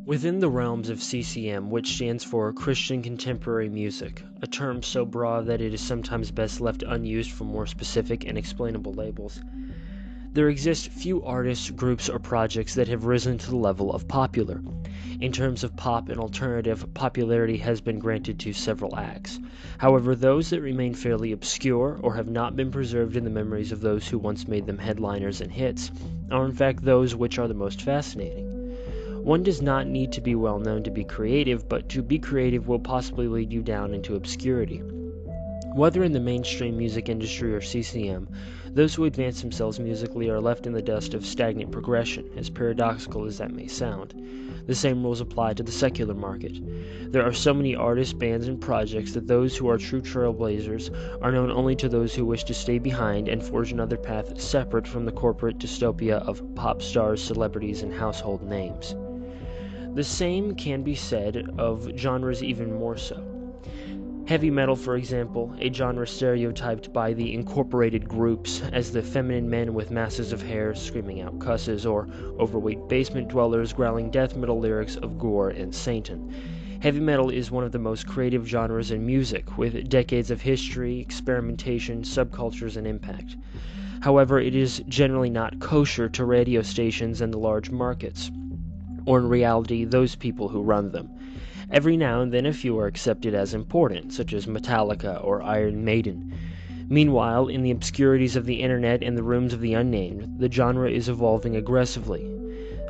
Within the realms of CCM, which stands for Christian Contemporary Music, a term so broad that it is sometimes best left unused for more specific and explainable labels, there exist few artists, groups, or projects that have risen to the level of popular. In terms of pop and alternative, popularity has been granted to several acts. However, those that remain fairly obscure or have not been preserved in the memories of those who once made them headliners and hits are in fact those which are the most fascinating. One does not need to be well known to be creative, but to be creative will possibly lead you down into obscurity. Whether in the mainstream music industry or CCM, those who advance themselves musically are left in the dust of stagnant progression, as paradoxical as that may sound. The same rules apply to the secular market. There are so many artists, bands, and projects that those who are true trailblazers are known only to those who wish to stay behind and forge another path separate from the corporate dystopia of Popstars, celebrities, and household names. The same can be said of genres even more so. Heavy metal, for example, a genre stereotyped by the incorporated groups as the feminine men with masses of hair screaming out cusses, or overweight basement dwellers growling death metal lyrics of gore and Satan. Heavy metal is one of the most creative genres in music, with decades of history, experimentation, subcultures, and impact. However, it is generally not kosher to radio stations and the large markets, or in reality, those people who run them. Every now and then a few are accepted as important, such as Metallica or Iron Maiden. Meanwhile, in the obscurities of the internet and the rooms of the unnamed, the genre is evolving aggressively.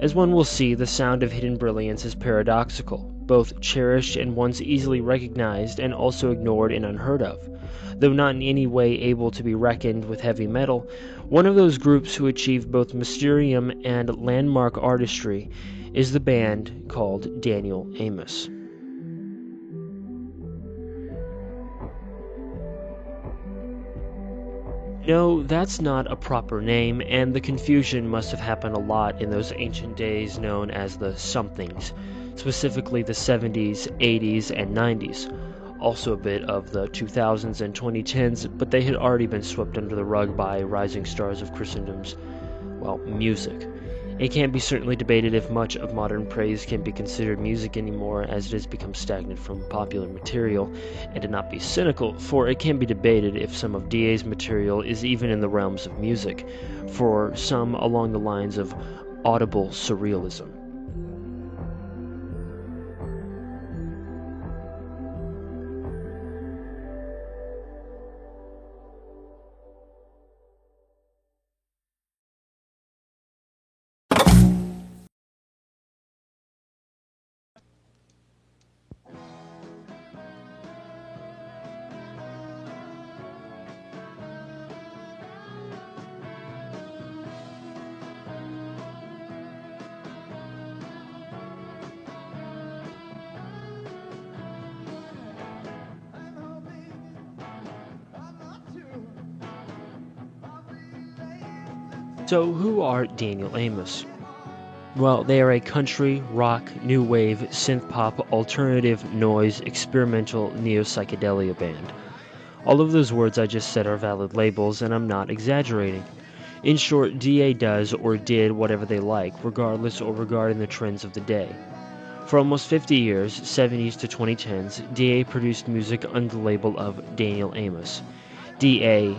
As one will see, the sound of hidden brilliance is paradoxical, both cherished and once easily recognized and also ignored and unheard of. Though not in any way able to be reckoned with heavy metal, one of those groups who achieve both mysterium and landmark artistry is the band called Daniel Amos. No, that's not a proper name, and the confusion must have happened a lot in those ancient days known as the somethings, specifically the 70s, 80s, and 90s. Also a bit of the 2000s and 2010s, but they had already been swept under the rug by rising stars of Christendom's, music. It can be certainly debated if much of modern praise can be considered music anymore, as it has become stagnant from popular material, and to not be cynical, for it can be debated if some of DA's material is even in the realms of music, for some along the lines of audible surrealism. So who are Daniel Amos? Well, they are a country, rock, new wave, synth-pop, alternative, noise, experimental, neo-psychedelia band. All of those words I just said are valid labels, and I'm not exaggerating. In short, DA does or did whatever they like, regardless or regarding the trends of the day. For almost 50 years, 70s to 2010s, DA produced music under the label of Daniel Amos. DA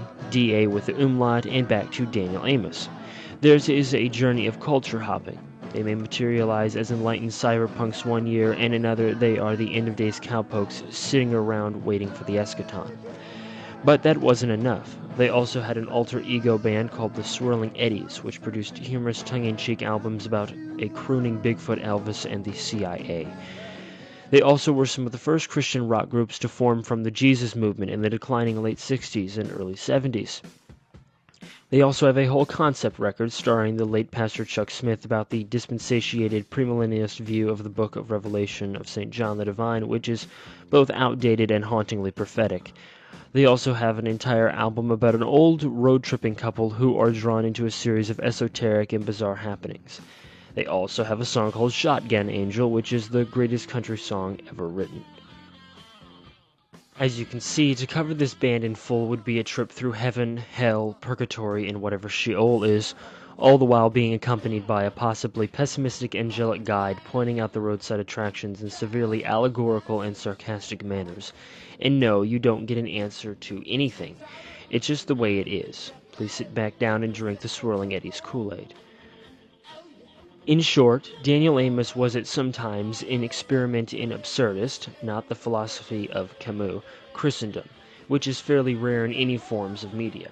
with the umlaut, and back to Daniel Amos. Theirs is a journey of culture hopping. They may materialize as enlightened cyberpunks one year, and another they are the end-of-days cowpokes sitting around waiting for the eschaton. But that wasn't enough. They also had an alter ego band called the Swirling Eddies, which produced humorous tongue-in-cheek albums about a crooning Bigfoot Elvis and the CIA. They also were some of the first Christian rock groups to form from the Jesus movement in the declining late 60s and early 70s. They also have a whole concept record starring the late Pastor Chuck Smith about the dispensatiated premillennialist view of the book of Revelation of St. John the Divine, which is both outdated and hauntingly prophetic. They also have an entire album about an old road-tripping couple who are drawn into a series of esoteric and bizarre happenings. They also have a song called Shotgun Angel, which is the greatest country song ever written. As you can see, to cover this band in full would be a trip through heaven, hell, purgatory, and whatever Sheol is, all the while being accompanied by a possibly pessimistic angelic guide pointing out the roadside attractions in severely allegorical and sarcastic manners. And no, you don't get an answer to anything. It's just the way it is. Please sit back down and drink the swirling eddies Kool-Aid. In short, Daniel Amos was at some times an experiment in absurdist, not the philosophy of Camus, Christendom, which is fairly rare in any forms of media.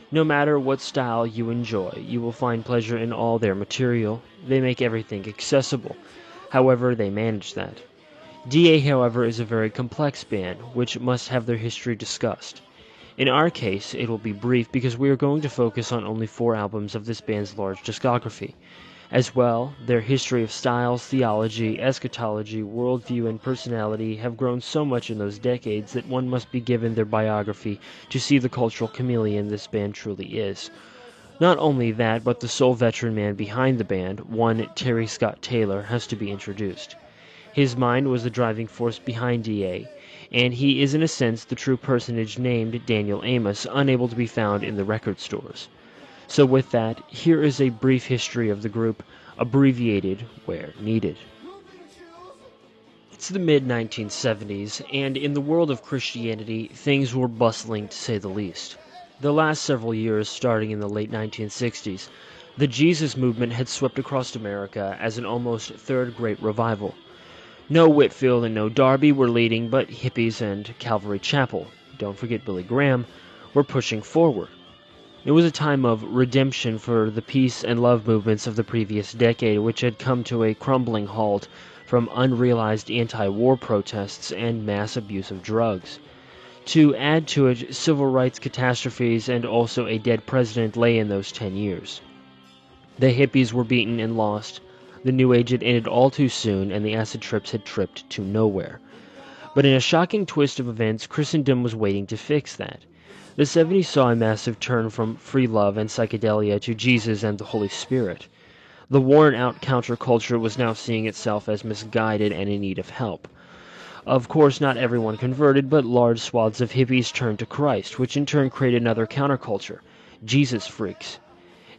No matter what style you enjoy, you will find pleasure in all their material. They make everything accessible. However, they manage that. DA, however, is a very complex band, which must have their history discussed. In our case, it will be brief because we are going to focus on only 4 albums of this band's large discography. As well, their history of styles, theology, eschatology, worldview, and personality have grown so much in those decades that one must be given their biography to see the cultural chameleon this band truly is. Not only that, but the sole veteran man behind the band, one Terry Scott Taylor, has to be introduced. His mind was the driving force behind DA, and he is in a sense the true personage named Daniel Amos, unable to be found in the record stores. So with that, here is a brief history of the group, abbreviated where needed. It's the mid-1970s, and in the world of Christianity, things were bustling to say the least. The last several years, starting in the late 1960s, the Jesus movement had swept across America as an almost third great revival. No Whitfield and no Darby were leading, but hippies and Calvary Chapel, don't forget Billy Graham, were pushing forward. It was a time of redemption for the peace and love movements of the previous decade, which had come to a crumbling halt from unrealized anti-war protests and mass abuse of drugs. To add to it, civil rights catastrophes and also a dead president lay in those 10 years. The hippies were beaten and lost, the New Age had ended all too soon, and the acid trips had tripped to nowhere. But in a shocking twist of events, Christendom was waiting to fix that. The 70s saw a massive turn from free love and psychedelia to Jesus and the Holy Spirit. The worn-out counterculture was now seeing itself as misguided and in need of help. Of course, not everyone converted, but large swaths of hippies turned to Christ, which in turn created another counterculture, Jesus freaks.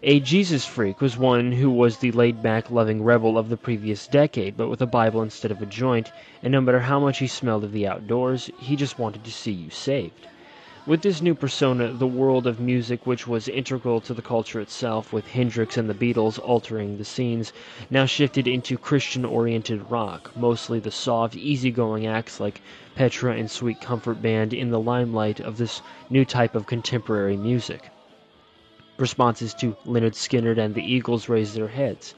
A Jesus freak was one who was the laid-back, loving rebel of the previous decade, but with a Bible instead of a joint, and no matter how much he smelled of the outdoors, he just wanted to see you saved. With this new persona, the world of music, which was integral to the culture itself, with Hendrix and the Beatles altering the scenes, now shifted into Christian-oriented rock, mostly the soft, easygoing acts like Petra and Sweet Comfort Band in the limelight of this new type of contemporary music. Responses to Lynyrd Skynyrd and the Eagles raised their heads.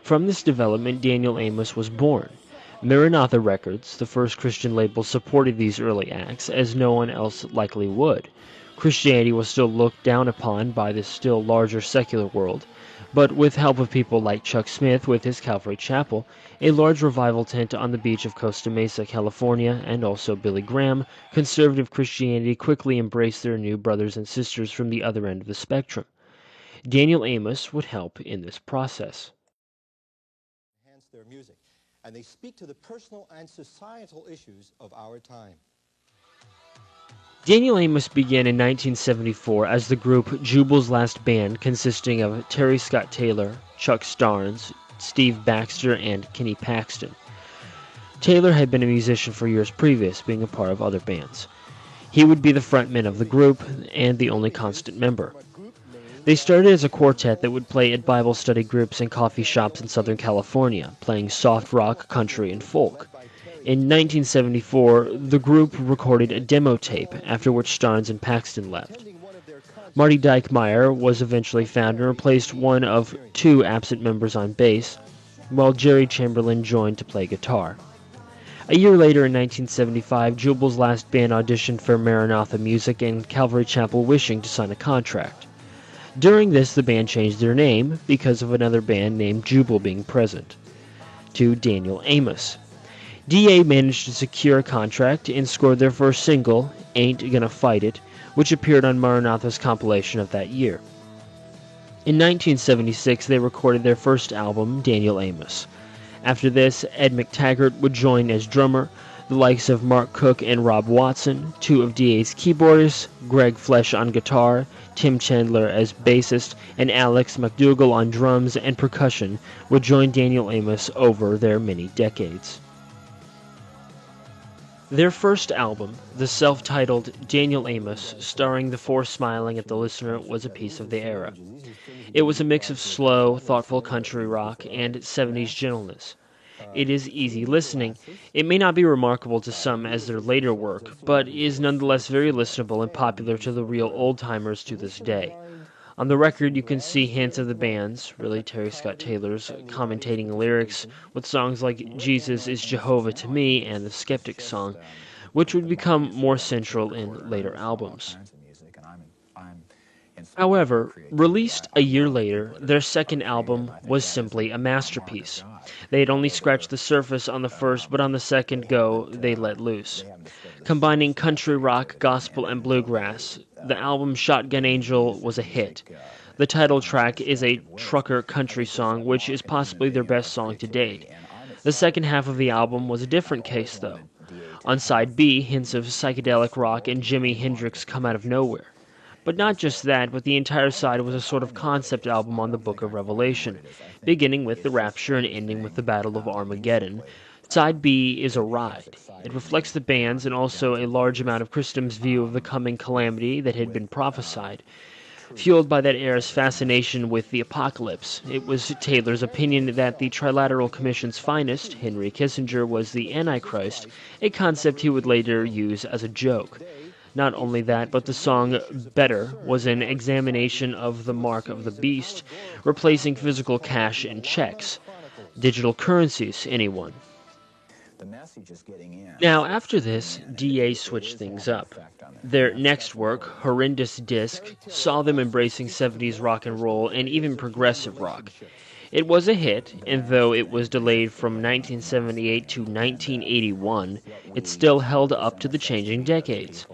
From this development, Daniel Amos was born. Maranatha Records, the first Christian label, supported these early acts, as no one else likely would. Christianity was still looked down upon by this still larger secular world, but with help of people like Chuck Smith with his Calvary Chapel, a large revival tent on the beach of Costa Mesa, California, and also Billy Graham, conservative Christianity quickly embraced their new brothers and sisters from the other end of the spectrum. Daniel Amos would help in this process. Enhance their music, and they speak to the personal and societal issues of our time. Daniel Amos began in 1974 as the group Jubal's Last Band, consisting of Terry Scott Taylor, Chuck Starnes, Steve Baxter, and Kenny Paxton. Taylor had been a musician for years previous, being a part of other bands. He would be the frontman of the group and the only constant member. They started as a quartet that would play at Bible study groups and coffee shops in Southern California, playing soft rock, country, and folk. In 1974, the group recorded a demo tape, after which Starnes and Paxton left. Marty Dykmeyer was eventually found and replaced one of 2 absent members on bass, while Jerry Chamberlain joined to play guitar. A year later, in 1975, Jubal's Last Band auditioned for Maranatha Music and Calvary Chapel, wishing to sign a contract. During this, the band changed their name, because of another band named Jubal being present, to Daniel Amos. DA managed to secure a contract and scored their first single, Ain't Gonna Fight It, which appeared on Maranatha's compilation of that year. In 1976, they recorded their first album, Daniel Amos. After this, Ed McTaggart would join as drummer. the likes of Mark Cook and Rob Watson, two of DA's keyboardists, Greg Flesh on guitar, Tim Chandler as bassist, and Alex McDougall on drums and percussion, would join Daniel Amos over their many decades. Their first album, the self-titled Daniel Amos, starring the four smiling at the listener, was a piece of the era. It was a mix of slow, thoughtful country rock and 70s gentleness. It is easy listening. It may not be remarkable to some as their later work, but is nonetheless very listenable and popular to the real old-timers to this day. On the record, you can see hints of the band's, really Terry Scott Taylor's, commentating lyrics with songs like Jesus is Jehovah to Me and the Skeptic song, which would become more central in later albums. However, released a year later, their second album was simply a masterpiece. They had only scratched the surface on the first, but on the second go, they let loose. Combining country rock, gospel, and bluegrass, the album Shotgun Angel was a hit. The title track is a trucker country song, which is possibly their best song to date. The second half of the album was a different case, though. On side B, hints of psychedelic rock and Jimi Hendrix come out of nowhere. But not just that, but the entire side was a sort of concept album on the Book of Revelation, beginning with the Rapture and ending with the Battle of Armageddon. Side B is a ride. It reflects the band's and also a large amount of Christendom's view of the coming calamity that had been prophesied. Fueled by that era's fascination with the apocalypse, it was Taylor's opinion that the Trilateral Commission's finest, Henry Kissinger, was the Antichrist, a concept he would later use as a joke. Not only that, but the song Better was an examination of the mark of the beast, replacing physical cash and checks. Digital currencies, anyone. Now, after this, DA switched things up. Their next work, Horrendous Disc, saw them embracing 70s rock and roll and even progressive rock. It was a hit, and though it was delayed from 1978 to 1981, it still held up to the changing decades.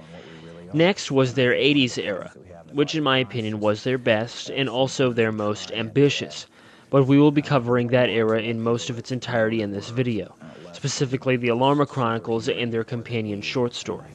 Next was their 80s era, which in my opinion was their best and also their most ambitious, but we will be covering that era in most of its entirety in this video, specifically the Alarma Chronicles and their companion short story.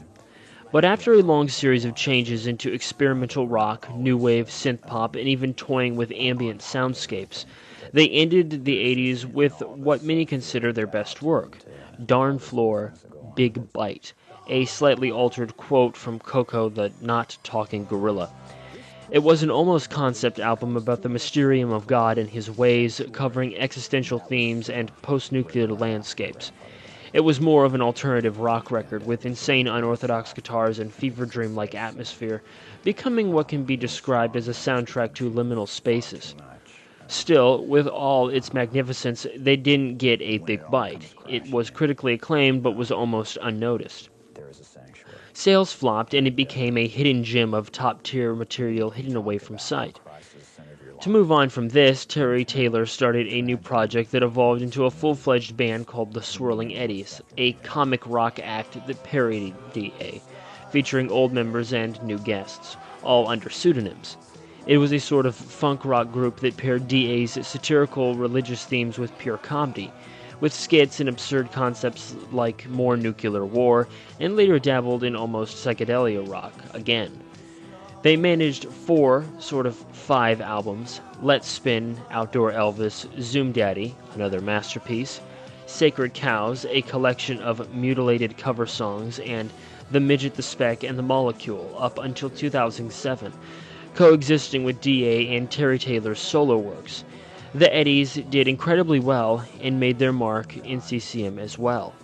But after a long series of changes into experimental rock, new wave, synth pop, and even toying with ambient soundscapes, they ended the 80s with what many consider their best work, Darn Floor, Big Bite, a slightly altered quote from Coco the not-talking gorilla. It was an almost concept album about the mysterium of God and his ways, covering existential themes and post-nuclear landscapes. It was more of an alternative rock record with insane unorthodox guitars and fever dream-like atmosphere, becoming what can be described as a soundtrack to liminal spaces. Still, with all its magnificence, they didn't get a big bite. It was critically acclaimed but was almost unnoticed. Sales flopped and it became a hidden gem of top-tier material hidden away from sight. To move on from this, Terry Taylor started a new project that evolved into a full-fledged band called the Swirling Eddies, a comic rock act that parodied DA, featuring old members and new guests, all under pseudonyms. It was a sort of funk rock group that paired DA's satirical religious themes with pure comedy, with skits and absurd concepts like more nuclear war, and later dabbled in almost psychedelia rock again. They managed 5 albums: Let's Spin, Outdoor Elvis, Zoom Daddy, another masterpiece, Sacred Cows, a collection of mutilated cover songs, and The Midget, the Speck, and the Molecule, up until 2007, coexisting with DA and Terry Taylor's solo works. The Eddies did incredibly well and made their mark in CCM as well.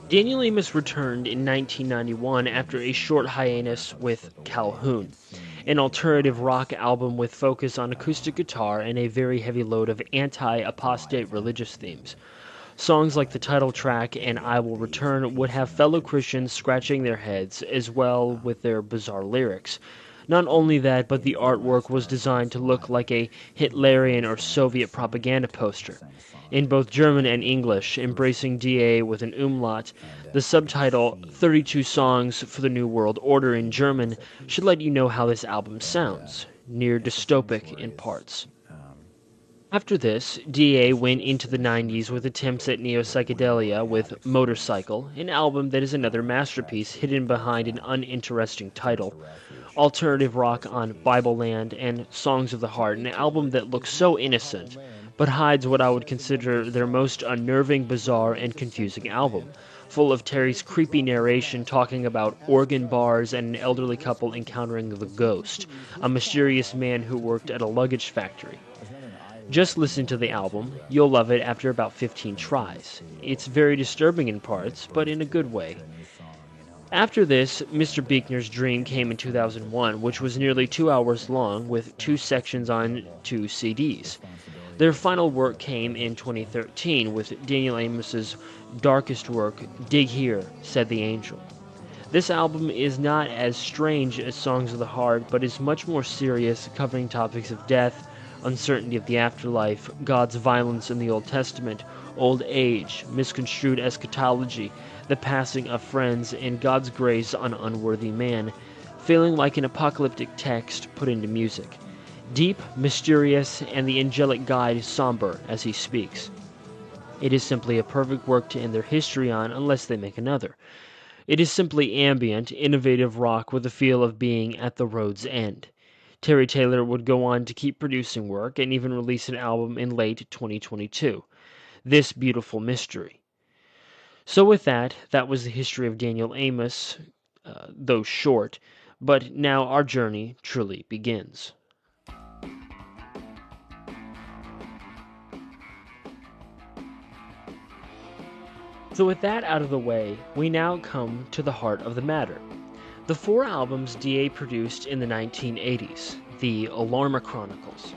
Daniel Amos returned in 1991 after a short hiatus with Calhoun, an alternative rock album with focus on acoustic guitar and a very heavy load of anti-apostate religious themes. Songs like the title track and I Will Return would have fellow Christians scratching their heads, as well with their bizarre lyrics. Not only that, but the artwork was designed to look like a Hitlerian or Soviet propaganda poster. In both German and English, embracing DA with an umlaut, the subtitle 32 Songs for the New World Order in German should let you know how this album sounds, near dystopic in parts. After this, DA went into the 90s with attempts at neo-psychedelia with Motorcycle, an album that is another masterpiece hidden behind an uninteresting title, alternative rock on Bible Land, and Songs of the Heart, an album that looks so innocent, but hides what I would consider their most unnerving, bizarre, and confusing album, full of Terry's creepy narration talking about organ bars and an elderly couple encountering the ghost, a mysterious man who worked at a luggage factory. Just listen to the album, you'll love it after about 15 tries. It's very disturbing in parts, but in a good way. After this, Mr. Buechner's Dream came in 2001, which was nearly 2 hours long with 2 sections on 2 CDs. Their final work came in 2013 with Daniel Amos's darkest work, Dig Here, Said the Angel. This album is not as strange as Songs of the Heart, but is much more serious, covering topics of death, uncertainty of the afterlife, God's violence in the Old Testament, old age, misconstrued eschatology, the passing of friends, and God's grace on unworthy man, feeling like an apocalyptic text put into music. Deep, mysterious, and the angelic guide somber as he speaks. It is simply a perfect work to end their history on unless they make another. It is simply ambient, innovative rock with a feel of being at the road's end. Terry Taylor would go on to keep producing work and even release an album in late 2022, This Beautiful Mystery. So with that was the history of Daniel Amos, though short, but now our journey truly begins. So with that out of the way, we now come to the heart of the matter. The 4 albums DA produced in the 1980s, the Alarma Chronicles.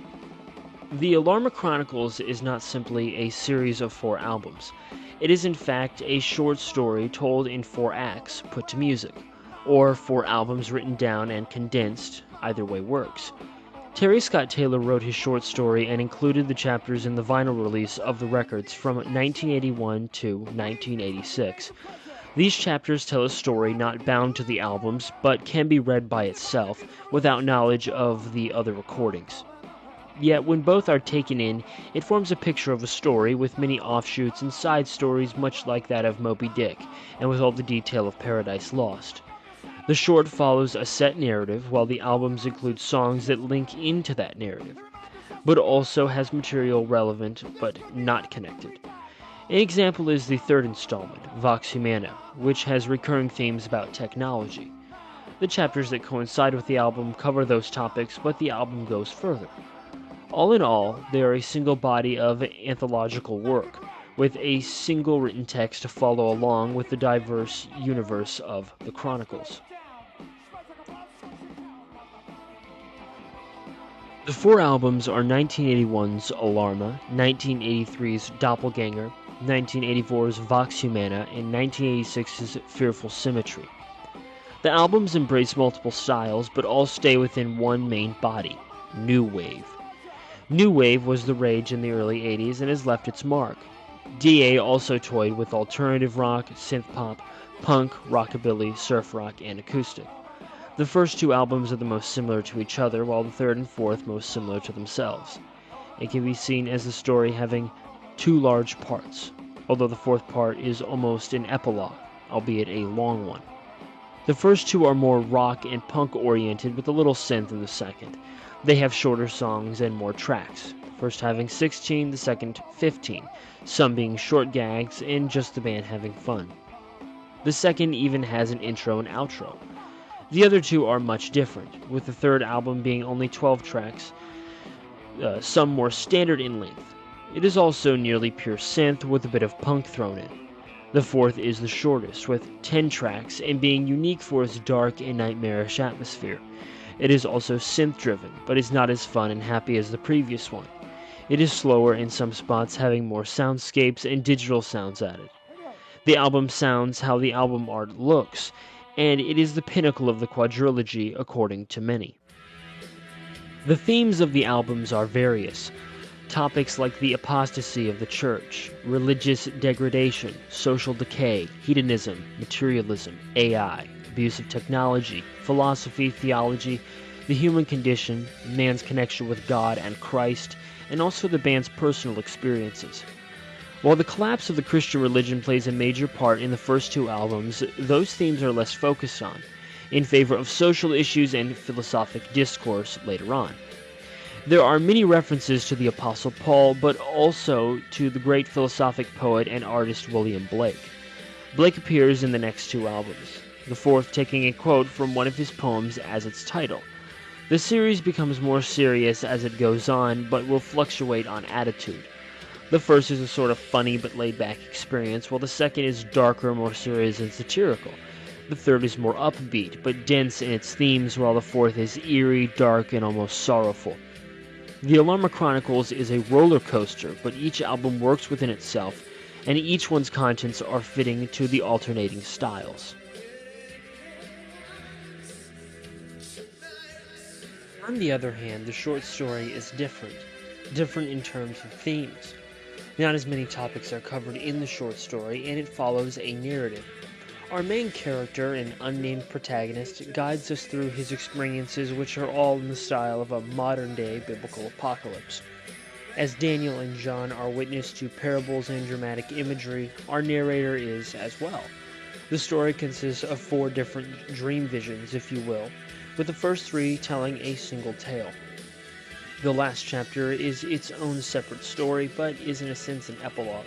The Alarma Chronicles is not simply a series of 4 albums. It is in fact a short story told in 4 acts put to music, or 4 albums written down and condensed, either way works. Terry Scott Taylor wrote his short story and included the chapters in the vinyl release of the records from 1981 to 1986. These chapters tell a story not bound to the albums, but can be read by itself, without knowledge of the other recordings. Yet when both are taken in, it forms a picture of a story with many offshoots and side stories much like that of Moby Dick, and with all the detail of Paradise Lost. The short follows a set narrative, while the albums include songs that link into that narrative, but also has material relevant but not connected. An example is the 3rd installment, Vox Humana, which has recurring themes about technology. The chapters that coincide with the album cover those topics, but the album goes further. All in all, they are a single body of anthological work, with a single written text to follow along with the diverse universe of the Chronicles. The 4 albums are 1981's Alarma, 1983's Doppelganger, 1984's Vox Humana, and 1986's Fearful Symmetry. The albums embrace multiple styles, but all stay within one main body, New Wave. New Wave was the rage in the early 80s and has left its mark. DA also toyed with alternative rock, synth-pop, punk, rockabilly, surf rock, and acoustic. The first 2 albums are the most similar to each other, while the 3rd and 4th most similar to themselves. It can be seen as the story having 2 large parts, although the 4th part is almost an epilogue, albeit a long one. The first 2 are more rock and punk oriented with a little synth in the 2nd. They have shorter songs and more tracks, the first having 16, the 2nd 15, some being short gags and just the band having fun. The 2nd even has an intro and outro. The other 2 are much different, with the 3rd album being only 12 tracks, some more standard in length. It is also nearly pure synth with a bit of punk thrown in. The 4th is the shortest, with 10 tracks and being unique for its dark and nightmarish atmosphere. It is also synth-driven, but is not as fun and happy as the previous one. It is slower in some spots, having more soundscapes and digital sounds added. The album sounds how the album art looks, and it is the pinnacle of the quadrilogy according to many. The themes of the albums are various. Topics like the apostasy of the church, religious degradation, social decay, hedonism, materialism, AI, abuse of technology, philosophy, theology, the human condition, man's connection with God and Christ, and also the band's personal experiences. While the collapse of the Christian religion plays a major part in the first two albums, those themes are less focused on, in favor of social issues and philosophic discourse later on. There are many references to the Apostle Paul, but also to the great philosophic poet and artist William Blake. Blake appears in the next two albums, the fourth taking a quote from one of his poems as its title. The series becomes more serious as it goes on, but will fluctuate on attitude. The first is a sort of funny but laid-back experience, while the second is darker, more serious and satirical. The third is more upbeat, but dense in its themes, while the fourth is eerie, dark, and almost sorrowful. The Alarma Chronicles is a roller coaster, but each album works within itself, and each one's contents are fitting to the alternating styles. On the other hand, the short story is different in terms of themes. Not as many topics are covered in the short story, and it follows a narrative. Our main character, an unnamed protagonist, guides us through his experiences, which are all in the style of a modern-day biblical apocalypse. As Daniel and John are witness to parables and dramatic imagery, our narrator is as well. The story consists of 4 different dream visions, if you will, with the first 3 telling a single tale. The last chapter is its own separate story, but is in a sense an epilogue.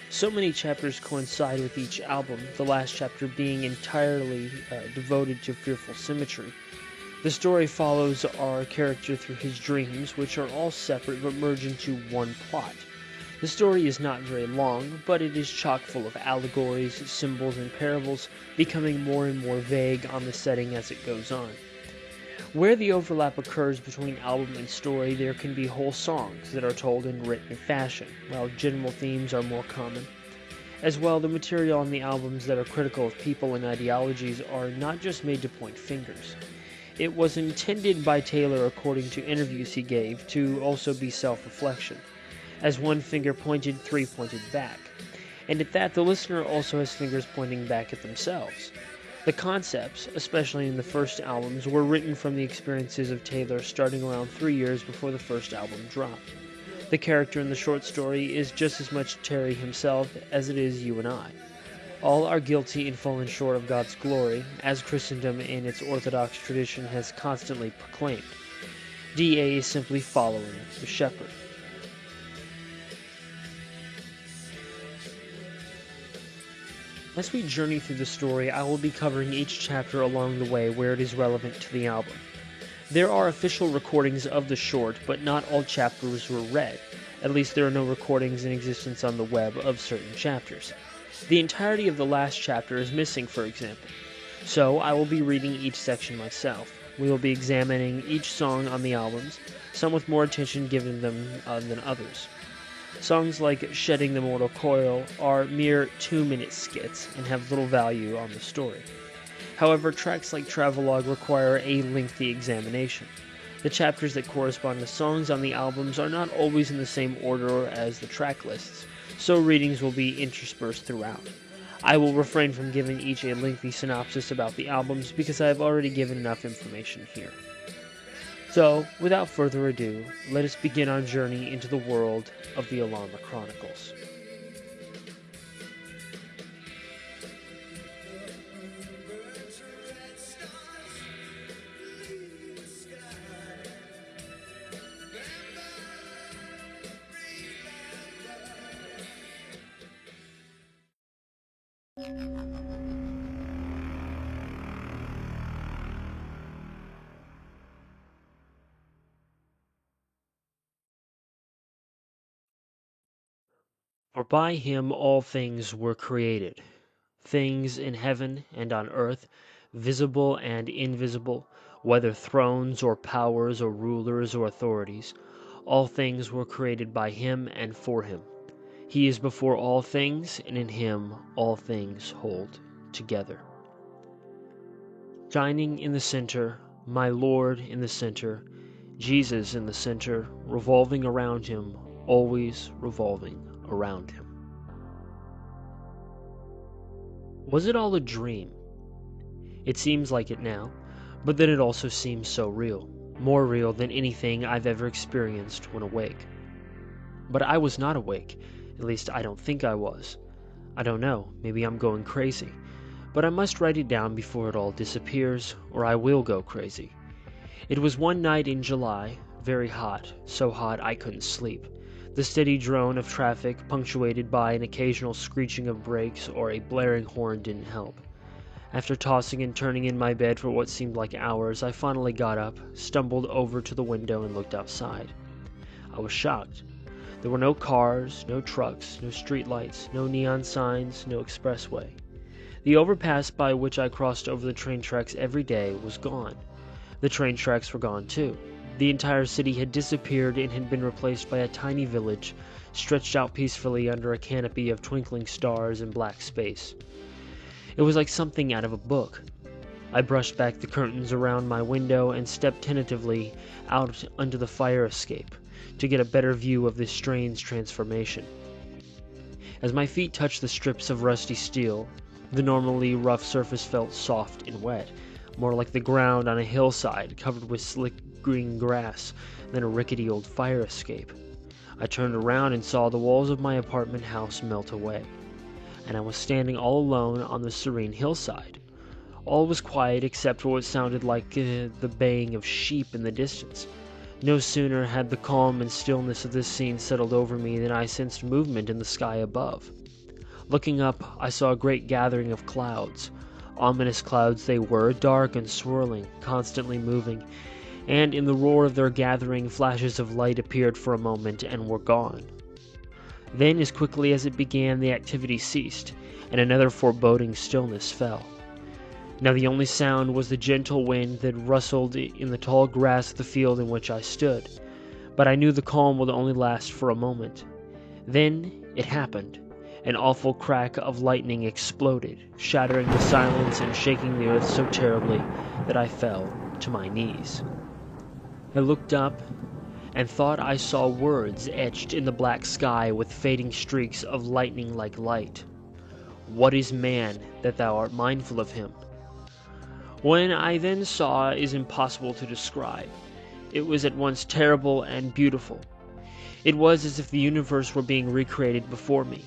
So many chapters coincide with each album, the last chapter being entirely devoted to fearful symmetry. The story follows our character through his dreams, which are all separate but merge into one plot. The story is not very long, but it is chock full of allegories, symbols, and parables, becoming more and more vague on the setting as it goes on. Where the overlap occurs between album and story, there can be whole songs that are told in written fashion, while general themes are more common. As well, the material on the albums that are critical of people and ideologies are not just made to point fingers. It was intended by Taylor, according to interviews he gave, to also be self-reflection. As one finger pointed, 3 pointed back. And at that, the listener also has fingers pointing back at themselves. The concepts, especially in the first albums, were written from the experiences of Taylor starting around 3 years before the first album dropped. The character in the short story is just as much Terry himself as it is you and I. All are guilty and fallen short of God's glory, as Christendom in its Orthodox tradition has constantly proclaimed. D.A. is simply following the shepherd. As we journey through the story, I will be covering each chapter along the way where it is relevant to the album. There are official recordings of the short, but not all chapters were read. At least there are no recordings in existence on the web of certain chapters. The entirety of the last chapter is missing, for example. So I will be reading each section myself. We will be examining each song on the albums, some with more attention given them than others. Songs like Shedding the Mortal Coil are mere 2-minute skits and have little value on the story. However, tracks like Travelogue require a lengthy examination. The chapters that correspond to songs on the albums are not always in the same order as the track lists, so readings will be interspersed throughout. I will refrain from giving each a lengthy synopsis about the albums because I have already given enough information here. So, without further ado, let us begin our journey into the world of the Alarma Chronicles. For by him all things were created, things in heaven and on earth, visible and invisible, whether thrones or powers or rulers or authorities. All things were created by him and for him. He is before all things, and in him all things hold together. Shining in the center, my Lord in the center, Jesus in the center, revolving around him, always revolving around him. Was it all a dream? It seems like it now, but then it also seemed so real, more real than anything I've ever experienced when awake. But I was not awake, at least I don't think I was. I don't know, maybe I'm going crazy, but I must write it down before it all disappears, or I will go crazy. It was one night in July, very hot, so hot I couldn't sleep. The steady drone of traffic, punctuated by an occasional screeching of brakes or a blaring horn, didn't help. After tossing and turning in my bed for what seemed like hours, I finally got up, stumbled over to the window, and looked outside. I was shocked. There were no cars, no trucks, no streetlights, no neon signs, no expressway. The overpass by which I crossed over the train tracks every day was gone. The train tracks were gone too. The entire city had disappeared and had been replaced by a tiny village, stretched out peacefully under a canopy of twinkling stars and black space. It was like something out of a book. I brushed back the curtains around my window and stepped tentatively out under the fire escape to get a better view of this strange transformation. As my feet touched the strips of rusty steel, the normally rough surface felt soft and wet, more like the ground on a hillside covered with slick green grass than a rickety old fire escape. I turned around and saw the walls of my apartment house melt away, and I was standing all alone on the serene hillside. All was quiet except for what sounded like the baying of sheep in the distance. No sooner had the calm and stillness of this scene settled over me than I sensed movement in the sky above. Looking up, I saw a great gathering of clouds. Ominous clouds they were, dark and swirling, constantly moving, and in the roar of their gathering, flashes of light appeared for a moment and were gone. Then, as quickly as it began, the activity ceased, and another foreboding stillness fell. Now the only sound was the gentle wind that rustled in the tall grass of the field in which I stood, but I knew the calm would only last for a moment. Then it happened. An awful crack of lightning exploded, shattering the silence and shaking the earth so terribly that I fell to my knees. I looked up and thought I saw words etched in the black sky with fading streaks of lightning-like light. "What is man, that thou art mindful of him?" What I then saw is impossible to describe. It was at once terrible and beautiful. It was as if the universe were being recreated before me.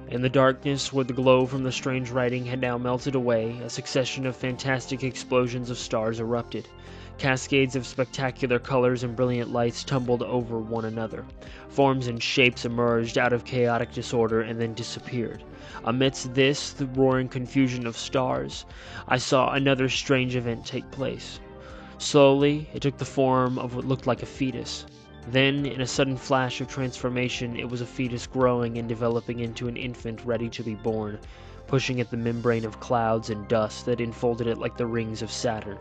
In the darkness, where the glow from the strange writing had now melted away, a succession of fantastic explosions of stars erupted. Cascades of spectacular colors and brilliant lights tumbled over one another. Forms and shapes emerged out of chaotic disorder and then disappeared. Amidst this, the roaring confusion of stars, I saw another strange event take place. Slowly, it took the form of what looked like a fetus. Then, in a sudden flash of transformation, it was a fetus growing and developing into an infant ready to be born, pushing at the membrane of clouds and dust that enfolded it like the rings of Saturn.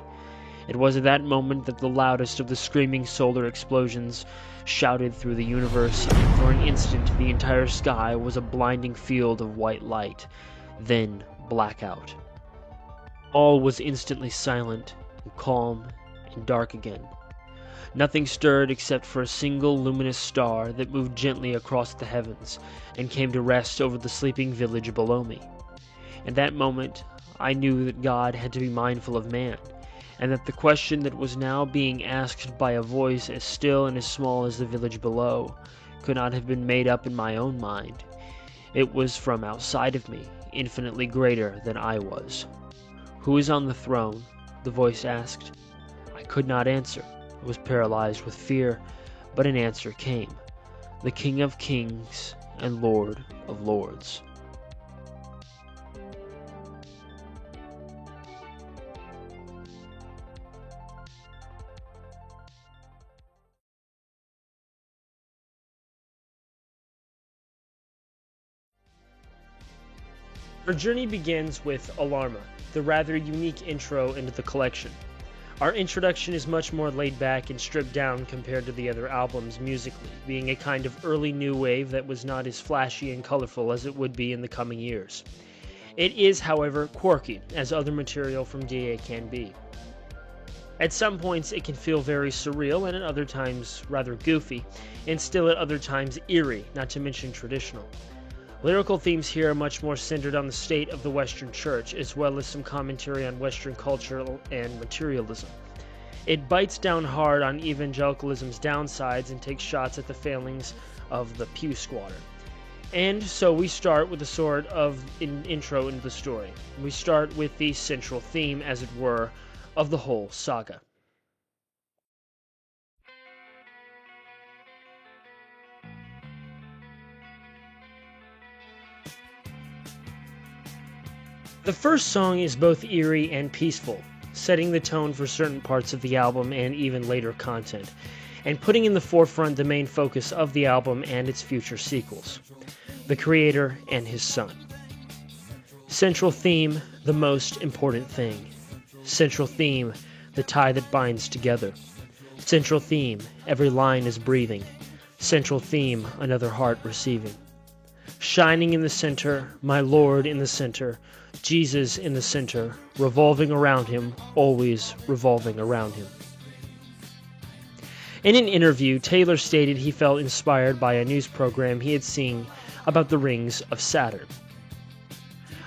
It was at that moment that the loudest of the screaming solar explosions shouted through the universe, and for an instant the entire sky was a blinding field of white light, then blackout. All was instantly silent, and calm, and dark again. Nothing stirred except for a single luminous star that moved gently across the heavens and came to rest over the sleeping village below me. At that moment, I knew that God had to be mindful of man, and that the question that was now being asked by a voice as still and as small as the village below could not have been made up in my own mind. It was from outside of me, infinitely greater than I was. "Who is on the throne?" the voice asked. I could not answer. I was paralyzed with fear, but an answer came. The King of Kings and Lord of Lords. Our journey begins with Alarma, the rather unique intro into the collection. Our introduction is much more laid back and stripped down compared to the other albums musically, being a kind of early new wave that was not as flashy and colorful as it would be in the coming years. It is, however, quirky, as other material from DA can be. At some points it can feel very surreal, and at other times rather goofy, and still at other times eerie, not to mention traditional. Lyrical themes here are much more centered on the state of the Western Church, as well as some commentary on Western culture and materialism. It bites down hard on evangelicalism's downsides and takes shots at the failings of the pew squatter. And so we start with a sort of intro into the story. We start with the central theme, as it were, of the whole saga. The first song is both eerie and peaceful, setting the tone for certain parts of the album and even later content, and putting in the forefront the main focus of the album and its future sequels, the Creator and His Son. Central theme, the most important thing. Central theme, the tie that binds together. Central theme, every line is breathing. Central theme, another heart receiving. Shining in the center, my Lord in the center, Jesus in the center, revolving around him, always revolving around him. In an interview, Taylor stated he felt inspired by a news program he had seen about the rings of Saturn.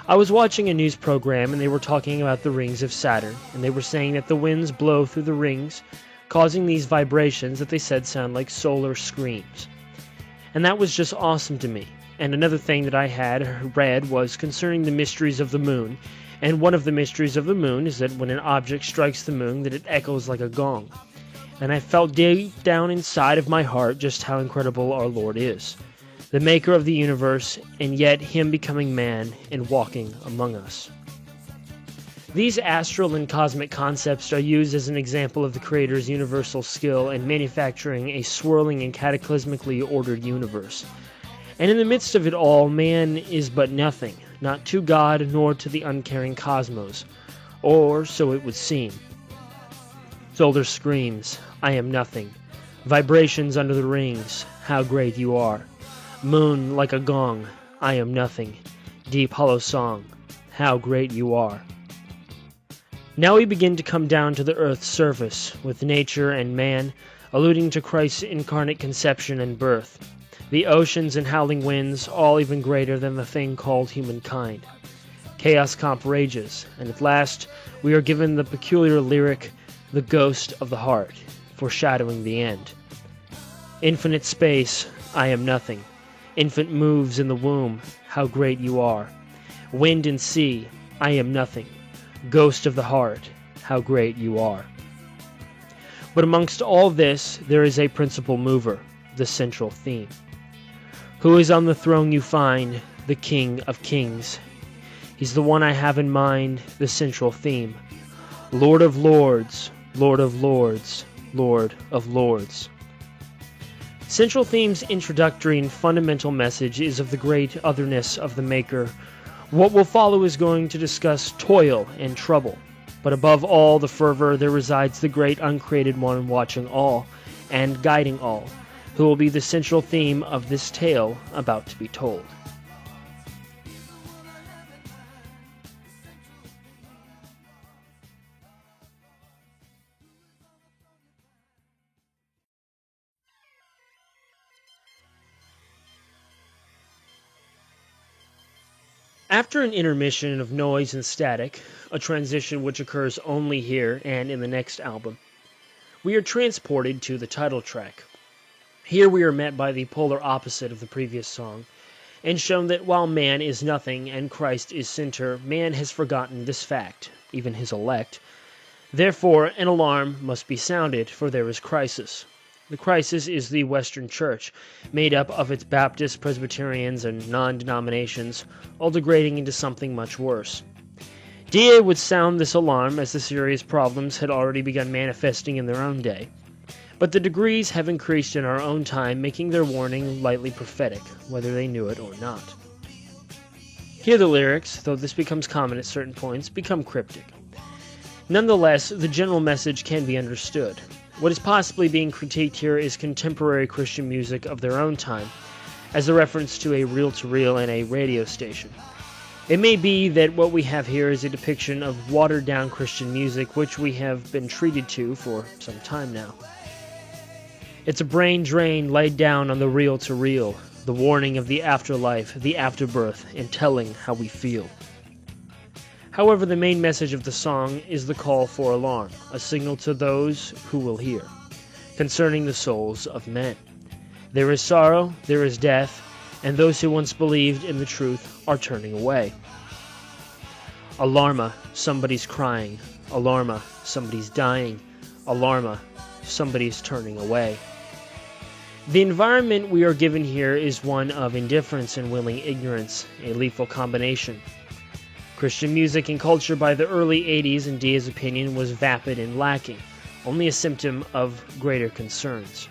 I was watching a news program and they were talking about the rings of Saturn, and they were saying that the winds blow through the rings, causing these vibrations that they said sound like solar screams. And that was just awesome to me. And another thing that I had read was concerning the mysteries of the moon, and one of the mysteries of the moon is that when an object strikes the moon that it echoes like a gong. And I felt deep down inside of my heart just how incredible our Lord is, the maker of the universe, and yet him becoming man and walking among us. These astral and cosmic concepts are used as an example of the Creator's universal skill in manufacturing a swirling and cataclysmically ordered universe. And in the midst of it all, man is but nothing, not to God nor to the uncaring cosmos, or so it would seem. Solar screams, I am nothing. Vibrations under the rings, how great you are. Moon like a gong, I am nothing. Deep hollow song, how great you are. Now we begin to come down to the earth's surface, with nature and man, alluding to Christ's incarnate conception and birth. The oceans and howling winds, all even greater than the thing called humankind. Chaos comp rages, and at last we are given the peculiar lyric, the ghost of the heart, foreshadowing the end. Infinite space, I am nothing. Infant moves in the womb, how great you are. Wind and sea, I am nothing. Ghost of the heart, how great you are. But amongst all this, there is a principal mover, the central theme. Who is on the throne you find, the King of Kings. He's the one I have in mind, the central theme. Lord of Lords, Lord of Lords, Lord of Lords. Central theme's introductory and fundamental message is of the great otherness of the Maker. What will follow is going to discuss toil and trouble. But above all the fervor, there resides the great uncreated one watching all and guiding all, who will be the central theme of this tale about to be told. After an intermission of noise and static, a transition which occurs only here and in the next album, we are transported to the title track. Here we are met by the polar opposite of the previous song, and shown that while man is nothing and Christ is center, man has forgotten this fact, even his elect. Therefore, an alarm must be sounded, for there is crisis. The crisis is the Western Church, made up of its Baptists, Presbyterians, and non-denominations, all degrading into something much worse. DA would sound this alarm as the serious problems had already begun manifesting in their own day. But the degrees have increased in our own time, making their warning lightly prophetic, whether they knew it or not. Here the lyrics, though this becomes common at certain points, become cryptic. Nonetheless, the general message can be understood. What is possibly being critiqued here is contemporary Christian music of their own time, as a reference to a reel-to-reel and a radio station. It may be that what we have here is a depiction of watered-down Christian music, which we have been treated to for some time now. It's a brain drain laid down on the reel-to-reel, the warning of the afterlife, the afterbirth, and telling how we feel. However, the main message of the song is the call for alarm, a signal to those who will hear, concerning the souls of men. There is sorrow, there is death, and those who once believed in the truth are turning away. Alarma, somebody's crying. Alarma, somebody's dying. Alarma, somebody's turning away. The environment we are given here is one of indifference and willing ignorance, a lethal combination. Christian music and culture by the early 80s, in Dia's opinion, was vapid and lacking, only a symptom of greater concerns.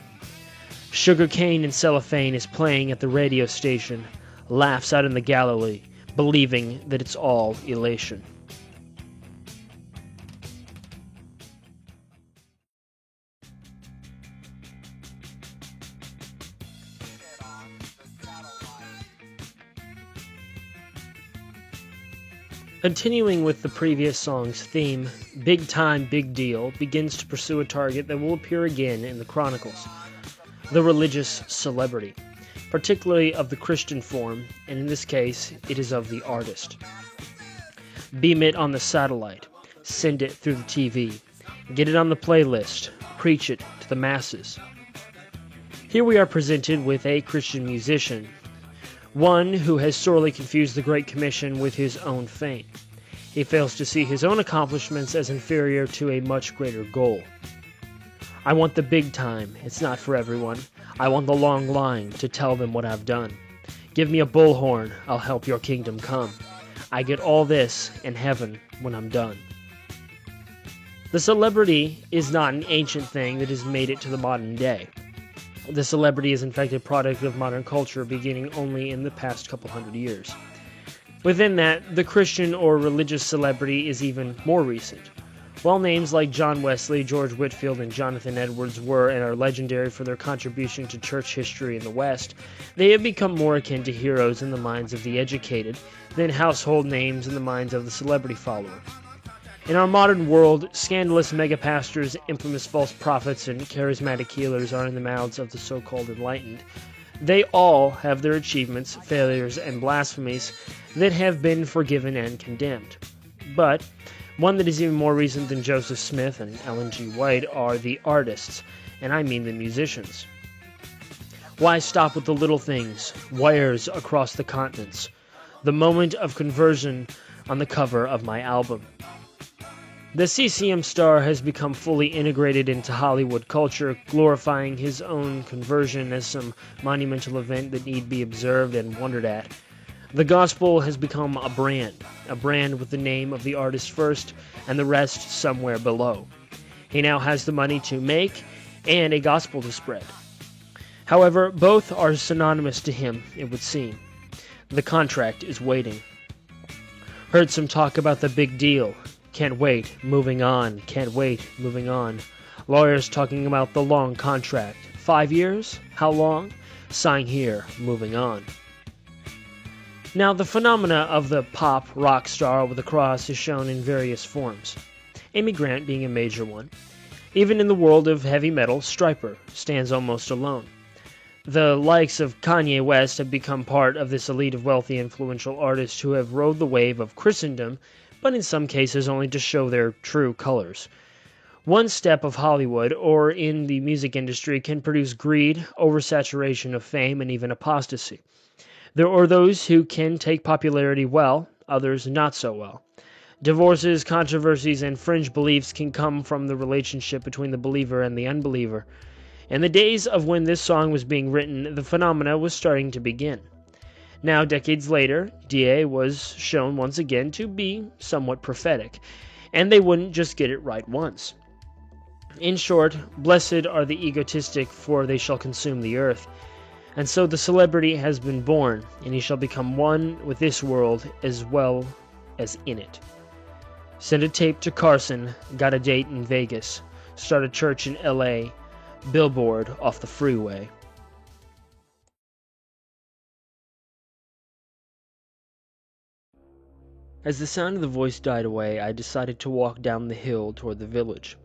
Sugarcane and cellophane is playing at the radio station, laughs out in the Galilee, believing that it's all elation. Continuing with the previous song's theme, Big Time Big Deal begins to pursue a target that will appear again in the Chronicles, the religious celebrity, particularly of the Christian form, and in this case, it is of the artist. Beam it on the satellite, send it through the TV, get it on the playlist, preach it to the masses. Here we are presented with a Christian musician, one who has sorely confused the Great Commission with his own fame. He fails to see his own accomplishments as inferior to a much greater goal. I want the big time, it's not for everyone. I want the long line to tell them what I've done. Give me a bullhorn, I'll help your kingdom come. I get all this in heaven when I'm done. The celebrity is not an ancient thing that has made it to the modern day. The celebrity is in fact a product of modern culture beginning only in the past couple hundred years. Within that, the Christian or religious celebrity is even more recent. While names like John Wesley, George Whitefield, and Jonathan Edwards were and are legendary for their contribution to church history in the West, they have become more akin to heroes in the minds of the educated than household names in the minds of the celebrity follower. In our modern world, scandalous megapastors, infamous false prophets, and charismatic healers are in the mouths of the so-called enlightened. They all have their achievements, failures, and blasphemies that have been forgiven and condemned. But one that is even more recent than Joseph Smith and Ellen G. White are the artists, and I mean the musicians. Why stop with the little things, wires across the continents, the moment of conversion on the cover of my album? The CCM star has become fully integrated into Hollywood culture, glorifying his own conversion as some monumental event that need be observed and wondered at. The gospel has become a brand with the name of the artist first and the rest somewhere below. He now has the money to make and a gospel to spread. However, both are synonymous to him, it would seem. The contract is waiting. Heard some talk about the big deal. Can't wait, moving on. Can't wait, moving on. Lawyers talking about the long contract. 5 years? How long? Sign here, moving on. Now, the phenomena of the pop rock star with a cross is shown in various forms, Amy Grant being a major one. Even in the world of heavy metal, Stryper stands almost alone. The likes of Kanye West have become part of this elite of wealthy, influential artists who have rode the wave of Christendom, but in some cases only to show their true colors. One step of Hollywood, or in the music industry, can produce greed, oversaturation of fame, and even apostasy. There are those who can take popularity well, others not so well. Divorces, controversies, and fringe beliefs can come from the relationship between the believer and the unbeliever. In the days of when this song was being written, the phenomena was starting to begin. Now, decades later, DA was shown once again to be somewhat prophetic, and they wouldn't just get it right once. In short, blessed are the egotistic, for they shall consume the earth. And so the celebrity has been born, and he shall become one with this world as well as in it. Send a tape to Carson, got a date in Vegas, start a church in LA, billboard off the freeway. As the sound of the voice died away, I decided to walk down the hill toward the village.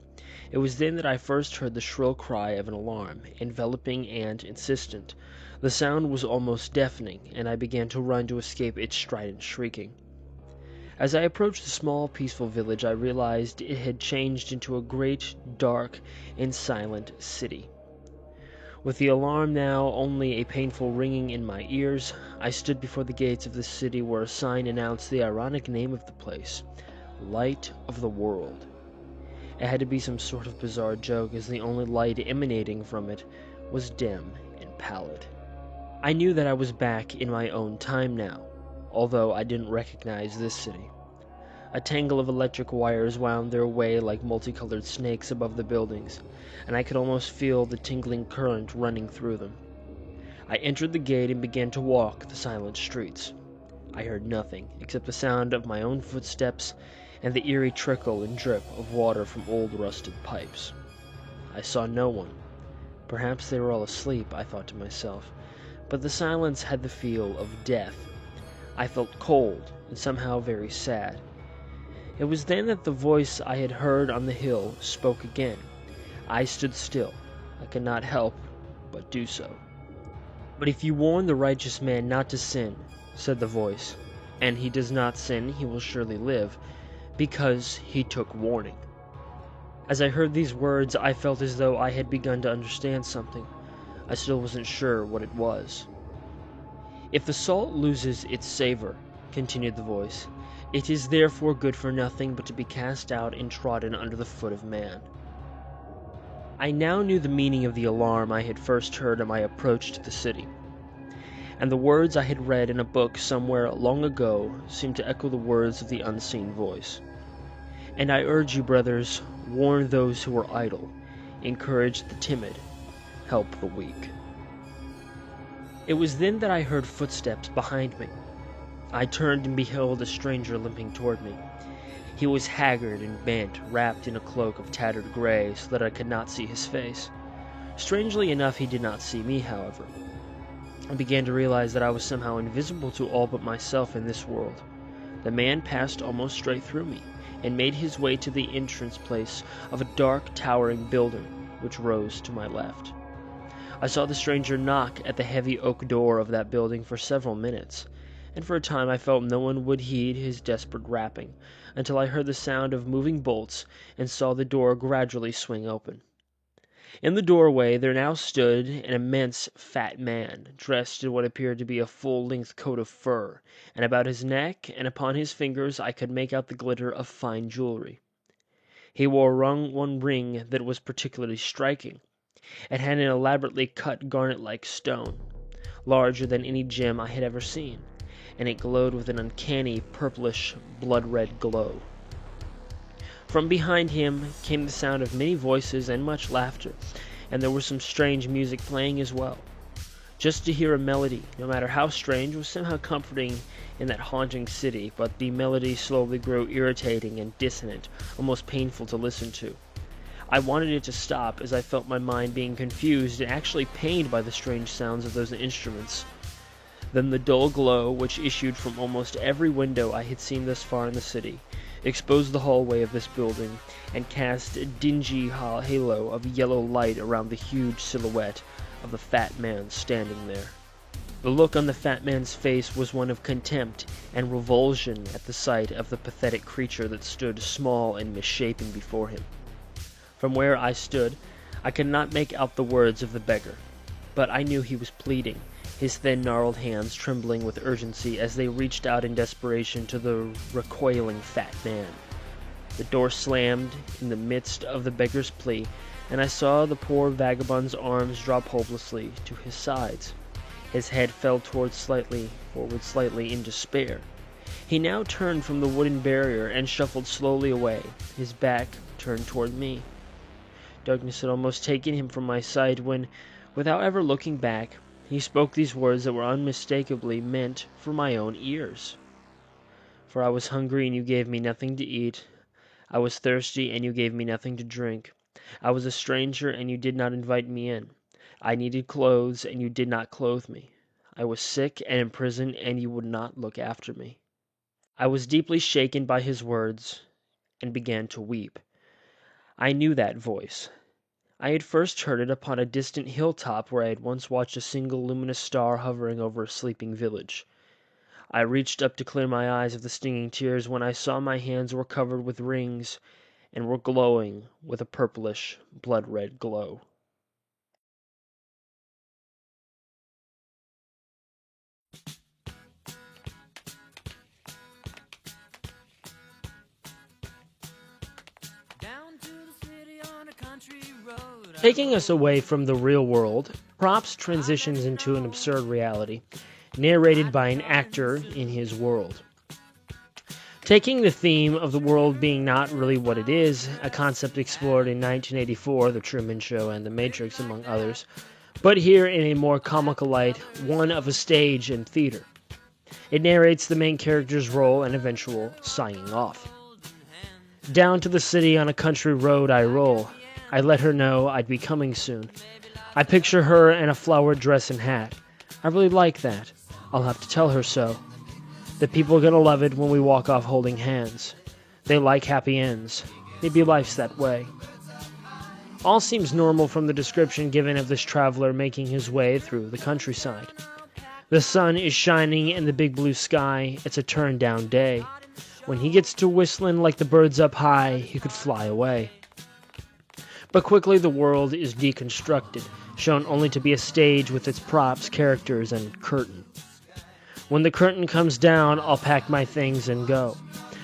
It was then that I first heard the shrill cry of an alarm, enveloping and insistent. The sound was almost deafening, and I began to run to escape its strident shrieking. As I approached the small, peaceful village, I realized it had changed into a great, dark, and silent city. With the alarm now only a painful ringing in my ears, I stood before the gates of the city where a sign announced the ironic name of the place, Light of the World. It had to be some sort of bizarre joke, as the only light emanating from it was dim and pallid. I knew that I was back in my own time now, although I didn't recognize this city. A tangle of electric wires wound their way like multicolored snakes above the buildings, and I could almost feel the tingling current running through them. I entered the gate and began to walk the silent streets. I heard nothing except the sound of my own footsteps and the eerie trickle and drip of water from old rusted pipes. I saw no one. Perhaps they were all asleep, I thought to myself, but the silence had the feel of death. I felt cold and somehow very sad. It was then that the voice I had heard on the hill spoke again. I stood still. I could not help but do so. "But if you warn the righteous man not to sin," said the voice, "and he does not sin, he will surely live, because he took warning." As I heard these words, I felt as though I had begun to understand something. I still wasn't sure what it was. "If the salt loses its savor," continued the voice, "it is therefore good for nothing but to be cast out and trodden under the foot of man." I now knew the meaning of the alarm I had first heard on my approach to the city, and the words I had read in a book somewhere long ago seemed to echo the words of the unseen voice. "And I urge you, brothers, warn those who are idle, encourage the timid, help the weak." It was then that I heard footsteps behind me. I turned and beheld a stranger limping toward me. He was haggard and bent, wrapped in a cloak of tattered gray so that I could not see his face. Strangely enough, he did not see me, however. I began to realize that I was somehow invisible to all but myself in this world. The man passed almost straight through me, and made his way to the entrance place of a dark, towering building which rose to my left. I saw the stranger knock at the heavy oak door of that building for several minutes, and for a time I felt no one would heed his desperate rapping, until I heard the sound of moving bolts and saw the door gradually swing open. In the doorway there now stood an immense fat man, dressed in what appeared to be a full-length coat of fur, and about his neck and upon his fingers I could make out the glitter of fine jewelry. He wore one ring that was particularly striking. It had an elaborately cut garnet-like stone, larger than any gem I had ever seen, and it glowed with an uncanny purplish blood-red glow. From behind him came the sound of many voices and much laughter, and there was some strange music playing as well. Just to hear a melody, no matter how strange, was somehow comforting in that haunting city, but the melody slowly grew irritating and dissonant, almost painful to listen to. I wanted it to stop, as I felt my mind being confused and actually pained by the strange sounds of those instruments. Then the dull glow, which issued from almost every window I had seen thus far in the city, exposed the hallway of this building, and cast a dingy halo of yellow light around the huge silhouette of the fat man standing there. The look on the fat man's face was one of contempt and revulsion at the sight of the pathetic creature that stood small and misshapen before him. From where I stood, I could not make out the words of the beggar, but I knew he was pleading, his thin, gnarled hands trembling with urgency as they reached out in desperation to the recoiling fat man. The door slammed in the midst of the beggar's plea, and I saw the poor vagabond's arms drop hopelessly to his sides. His head fell forward slightly in despair. He now turned from the wooden barrier and shuffled slowly away, his back turned toward me. Darkness had almost taken him from my sight when, without ever looking back, he spoke these words that were unmistakably meant for my own ears. "For I was hungry, and you gave me nothing to eat. I was thirsty, and you gave me nothing to drink. I was a stranger, and you did not invite me in. I needed clothes, and you did not clothe me. I was sick and in prison, and you would not look after me." I was deeply shaken by his words, and began to weep. I knew that voice. I had first heard it upon a distant hilltop where I had once watched a single luminous star hovering over a sleeping village. I reached up to clear my eyes of the stinging tears when I saw my hands were covered with rings and were glowing with a purplish, blood-red glow. Taking us away from the real world, Props transitions into an absurd reality, narrated by an actor in his world. Taking the theme of the world being not really what it is, a concept explored in 1984, The Truman Show and The Matrix, among others, but here in a more comical light, one of a stage and theater. It narrates the main character's role and eventual signing off. Down to the city on a country road I roll. I let her know I'd be coming soon. I picture her in a flowered dress and hat. I really like that. I'll have to tell her so. The people are gonna love it when we walk off holding hands. They like happy ends. Maybe life's that way. All seems normal from the description given of this traveler making his way through the countryside. The sun is shining in the big blue sky. It's a turn-down day. When he gets to whistling like the birds up high, he could fly away. But quickly the world is deconstructed, shown only to be a stage with its props, characters, and curtain. When the curtain comes down, I'll pack my things and go.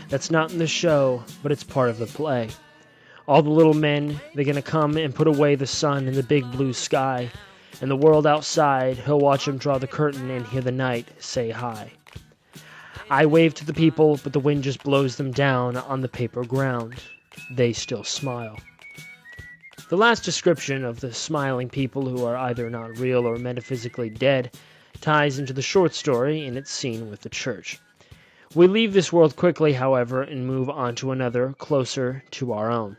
That's not in the show, but it's part of the play. All the little men, they're gonna come and put away the sun in the big blue sky, and the world outside, he'll watch him draw the curtain and hear the night say hi. I wave to the people, but the wind just blows them down on the paper ground. They still smile. The last description of the smiling people who are either not real or metaphysically dead ties into the short story in its scene with the church. We leave this world quickly, however, and move on to another closer to our own.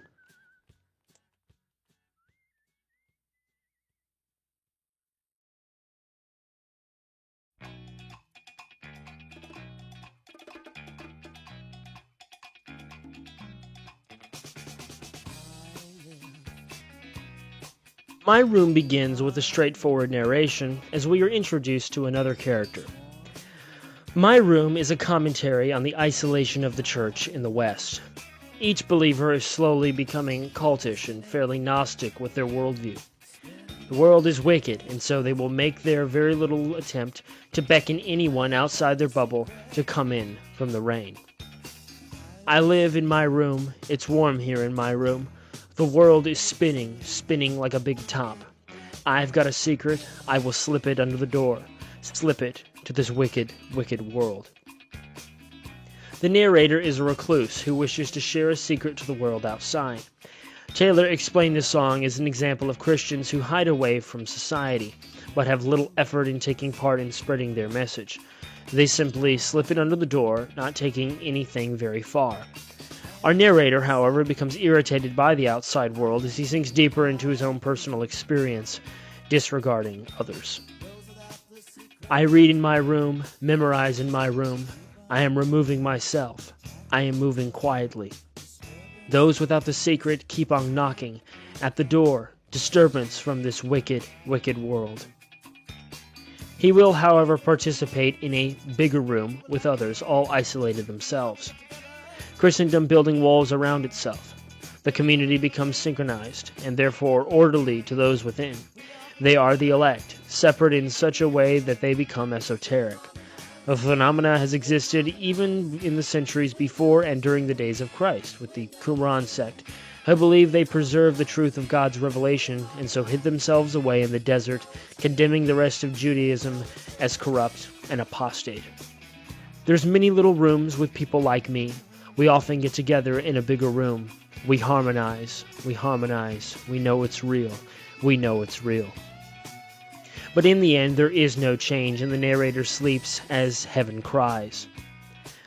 My room begins with a straightforward narration as we are introduced to another character. My room is a commentary on the isolation of the church in the West. Each believer is slowly becoming cultish and fairly Gnostic with their worldview. The world is wicked, and so they will make their very little attempt to beckon anyone outside their bubble to come in from the rain. I live in my room. It's warm here in my room. The world is spinning like a big top. I've got a secret. I will slip it under the door. Slip it to this wicked, wicked world. The narrator is a recluse who wishes to share a secret to the world outside. Taylor explained this song as an example of Christians who hide away from society, but have little effort in taking part in spreading their message. They simply slip it under the door, not taking anything very far. Our narrator, however, becomes irritated by the outside world as he sinks deeper into his own personal experience, disregarding others. I read in my room, memorize in my room. I am removing myself. I am moving quietly. Those without the secret keep on knocking at the door, disturbance from this wicked, wicked world. He will, however, participate in a bigger room with others, all isolated themselves. Christendom building walls around itself. The community becomes synchronized, and therefore orderly to those within. They are the elect, separate in such a way that they become esoteric. The phenomena has existed even in the centuries before and during the days of Christ, with the Qumran sect, who believe they preserve the truth of God's revelation, and so hid themselves away in the desert, condemning the rest of Judaism as corrupt and apostate. There's many little rooms with people like me. We often get together in a bigger room. We harmonize, we know it's real, we know it's real. But in the end, there is no change, and the narrator sleeps as heaven cries.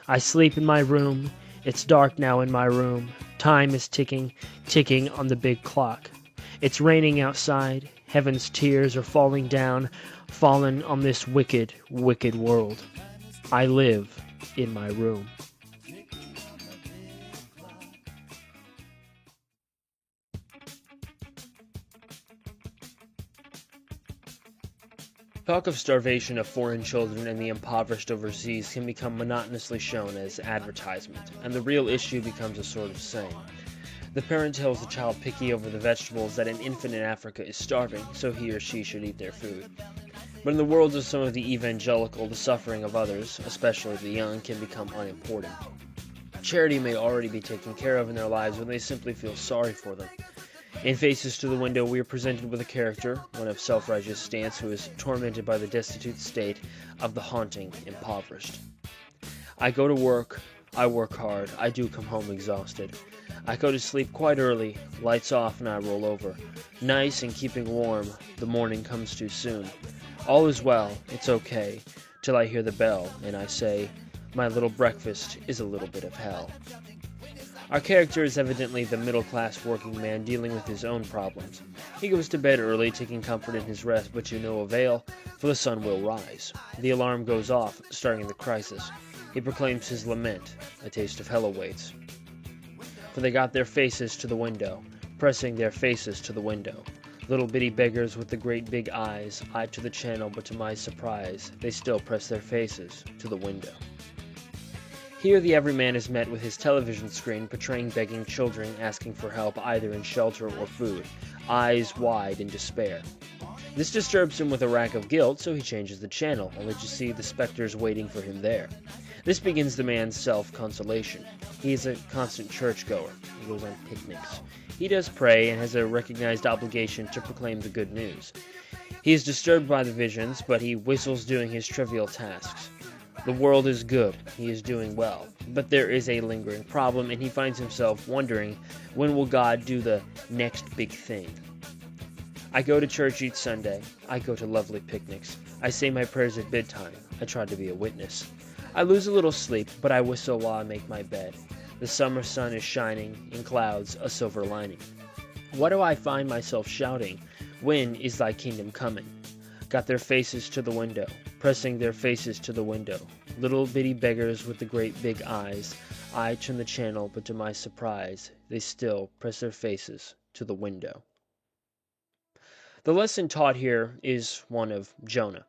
I sleep in my room. It's dark now in my room. Time is ticking on the big clock. It's raining outside. Heaven's tears are falling down, fallen on this wicked, wicked world. I live in my room. Talk of starvation of foreign children and the impoverished overseas can become monotonously shown as advertisement, and the real issue becomes a sort of saying. The parent tells the child picky over the vegetables that an infant in Africa is starving, so he or she should eat their food. But in the worlds of some of the evangelical, the suffering of others, especially the young, can become unimportant. Charity may already be taken care of in their lives when they simply feel sorry for them. In Faces to the Window, we are presented with a character, one of self-righteous stance, who is tormented by the destitute state of the haunting impoverished. I go to work, I work hard, I do come home exhausted. I go to sleep quite early, lights off and I roll over. Nice and keeping warm, the morning comes too soon. All is well, it's okay, till I hear the bell, and I say, my little breakfast is a little bit of hell. Our character is evidently the middle-class working man dealing with his own problems. He goes to bed early, taking comfort in his rest, but to no avail, for the sun will rise. The alarm goes off, starting the crisis. He proclaims his lament, a taste of hell awaits. For they got their faces to the window, pressing their faces to the window. Little bitty beggars with the great big eyes, I to the channel, but to my surprise, they still press their faces to the window. Here the everyman is met with his television screen portraying begging children asking for help either in shelter or food, eyes wide in despair. This disturbs him with a rack of guilt, so he changes the channel, only to see the specters waiting for him there. This begins the man's self-consolation. He is a constant churchgoer. He goes on picnics. He does pray and has a recognized obligation to proclaim the good news. He is disturbed by the visions, but he whistles doing his trivial tasks. The world is good, he is doing well, but there is a lingering problem, and he finds himself wondering, when will God do the next big thing? I go to church each Sunday, I go to lovely picnics, I say my prayers at bedtime, I try to be a witness. I lose a little sleep, but I whistle while I make my bed. The summer sun is shining, in clouds a silver lining. Why do I find myself shouting, when is thy kingdom coming? Got their faces to the window, pressing their faces to the window. Little bitty beggars with the great big eyes. I turn the channel, but to my surprise, they still press their faces to the window. The lesson taught here is one of Jonah.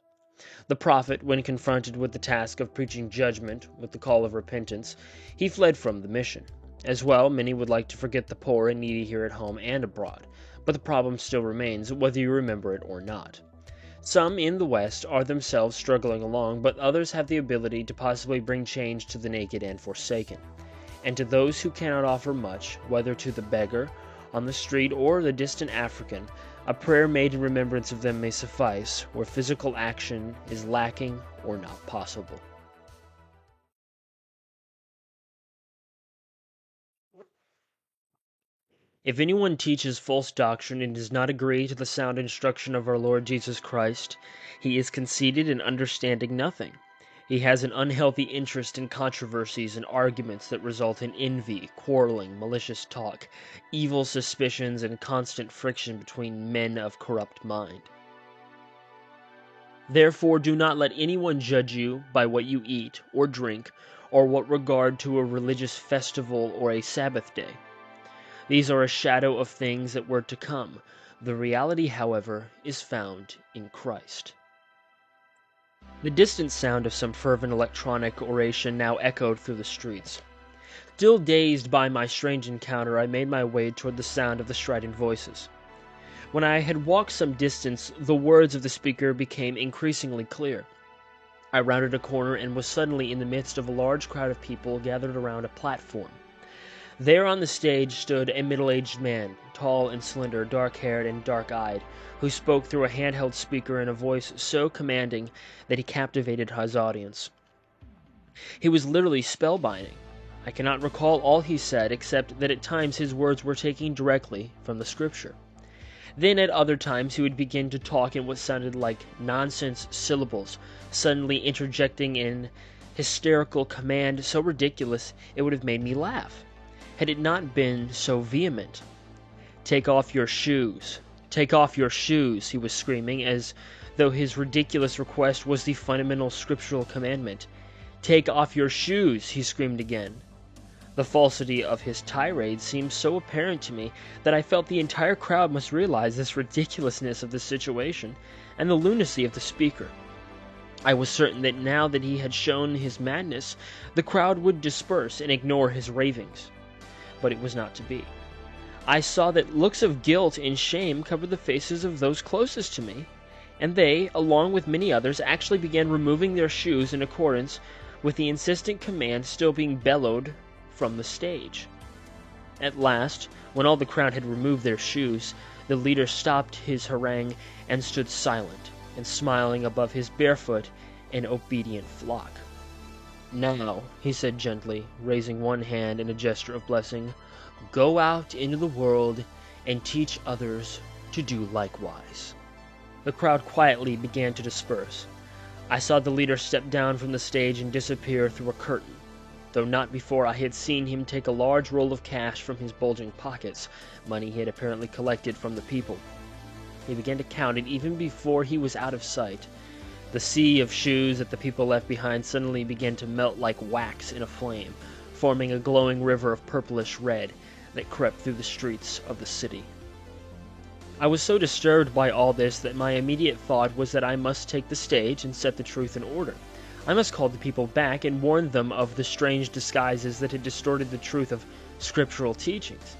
The prophet, when confronted with the task of preaching judgment with the call of repentance, he fled from the mission. As well, many would like to forget the poor and needy here at home and abroad, but the problem still remains, whether you remember it or not. Some in the West are themselves struggling along, but others have the ability to possibly bring change to the naked and forsaken. And to those who cannot offer much, whether to the beggar on the street or the distant African, a prayer made in remembrance of them may suffice, where physical action is lacking or not possible. If anyone teaches false doctrine and does not agree to the sound instruction of our Lord Jesus Christ, he is conceited and understanding nothing. He has an unhealthy interest in controversies and arguments that result in envy, quarreling, malicious talk, evil suspicions, and constant friction between men of corrupt mind. Therefore, do not let anyone judge you by what you eat or drink, or what regard to a religious festival or a Sabbath day. These are a shadow of things that were to come. The reality, however, is found in Christ. The distant sound of some fervent electronic oration now echoed through the streets. Still dazed by my strange encounter, I made my way toward the sound of the strident voices. When I had walked some distance, the words of the speaker became increasingly clear. I rounded a corner and was suddenly in the midst of a large crowd of people gathered around a platform. There on the stage stood a middle-aged man, tall and slender, dark-haired and dark-eyed, who spoke through a handheld speaker in a voice so commanding that he captivated his audience. He was literally spellbinding. I cannot recall all he said, except that at times his words were taken directly from the scripture. Then at other times he would begin to talk in what sounded like nonsense syllables, suddenly interjecting in hysterical command so ridiculous it would have made me laugh, had it not been so vehement. "Take off your shoes! Take off your shoes!" he was screaming, as though his ridiculous request was the fundamental scriptural commandment. "Take off your shoes!" he screamed again. The falsity of his tirade seemed so apparent to me that I felt the entire crowd must realize this ridiculousness of the situation and the lunacy of the speaker. I was certain that now that he had shown his madness, the crowd would disperse and ignore his ravings. But it was not to be. I saw that looks of guilt and shame covered the faces of those closest to me, and they, along with many others, actually began removing their shoes in accordance with the insistent command still being bellowed from the stage. At last, when all the crowd had removed their shoes, the leader stopped his harangue and stood silent and smiling above his barefoot and obedient flock. "Now," he said gently, raising one hand in a gesture of blessing, "go out into the world and teach others to do likewise." The crowd quietly began to disperse. I saw the leader step down from the stage and disappear through a curtain, though not before I had seen him take a large roll of cash from his bulging pockets, money he had apparently collected from the people. He began to count it even before he was out of sight. The sea of shoes that the people left behind suddenly began to melt like wax in a flame, forming a glowing river of purplish red that crept through the streets of the city. I was so disturbed by all this that my immediate thought was that I must take the stage and set the truth in order. I must call the people back and warn them of the strange disguises that had distorted the truth of scriptural teachings.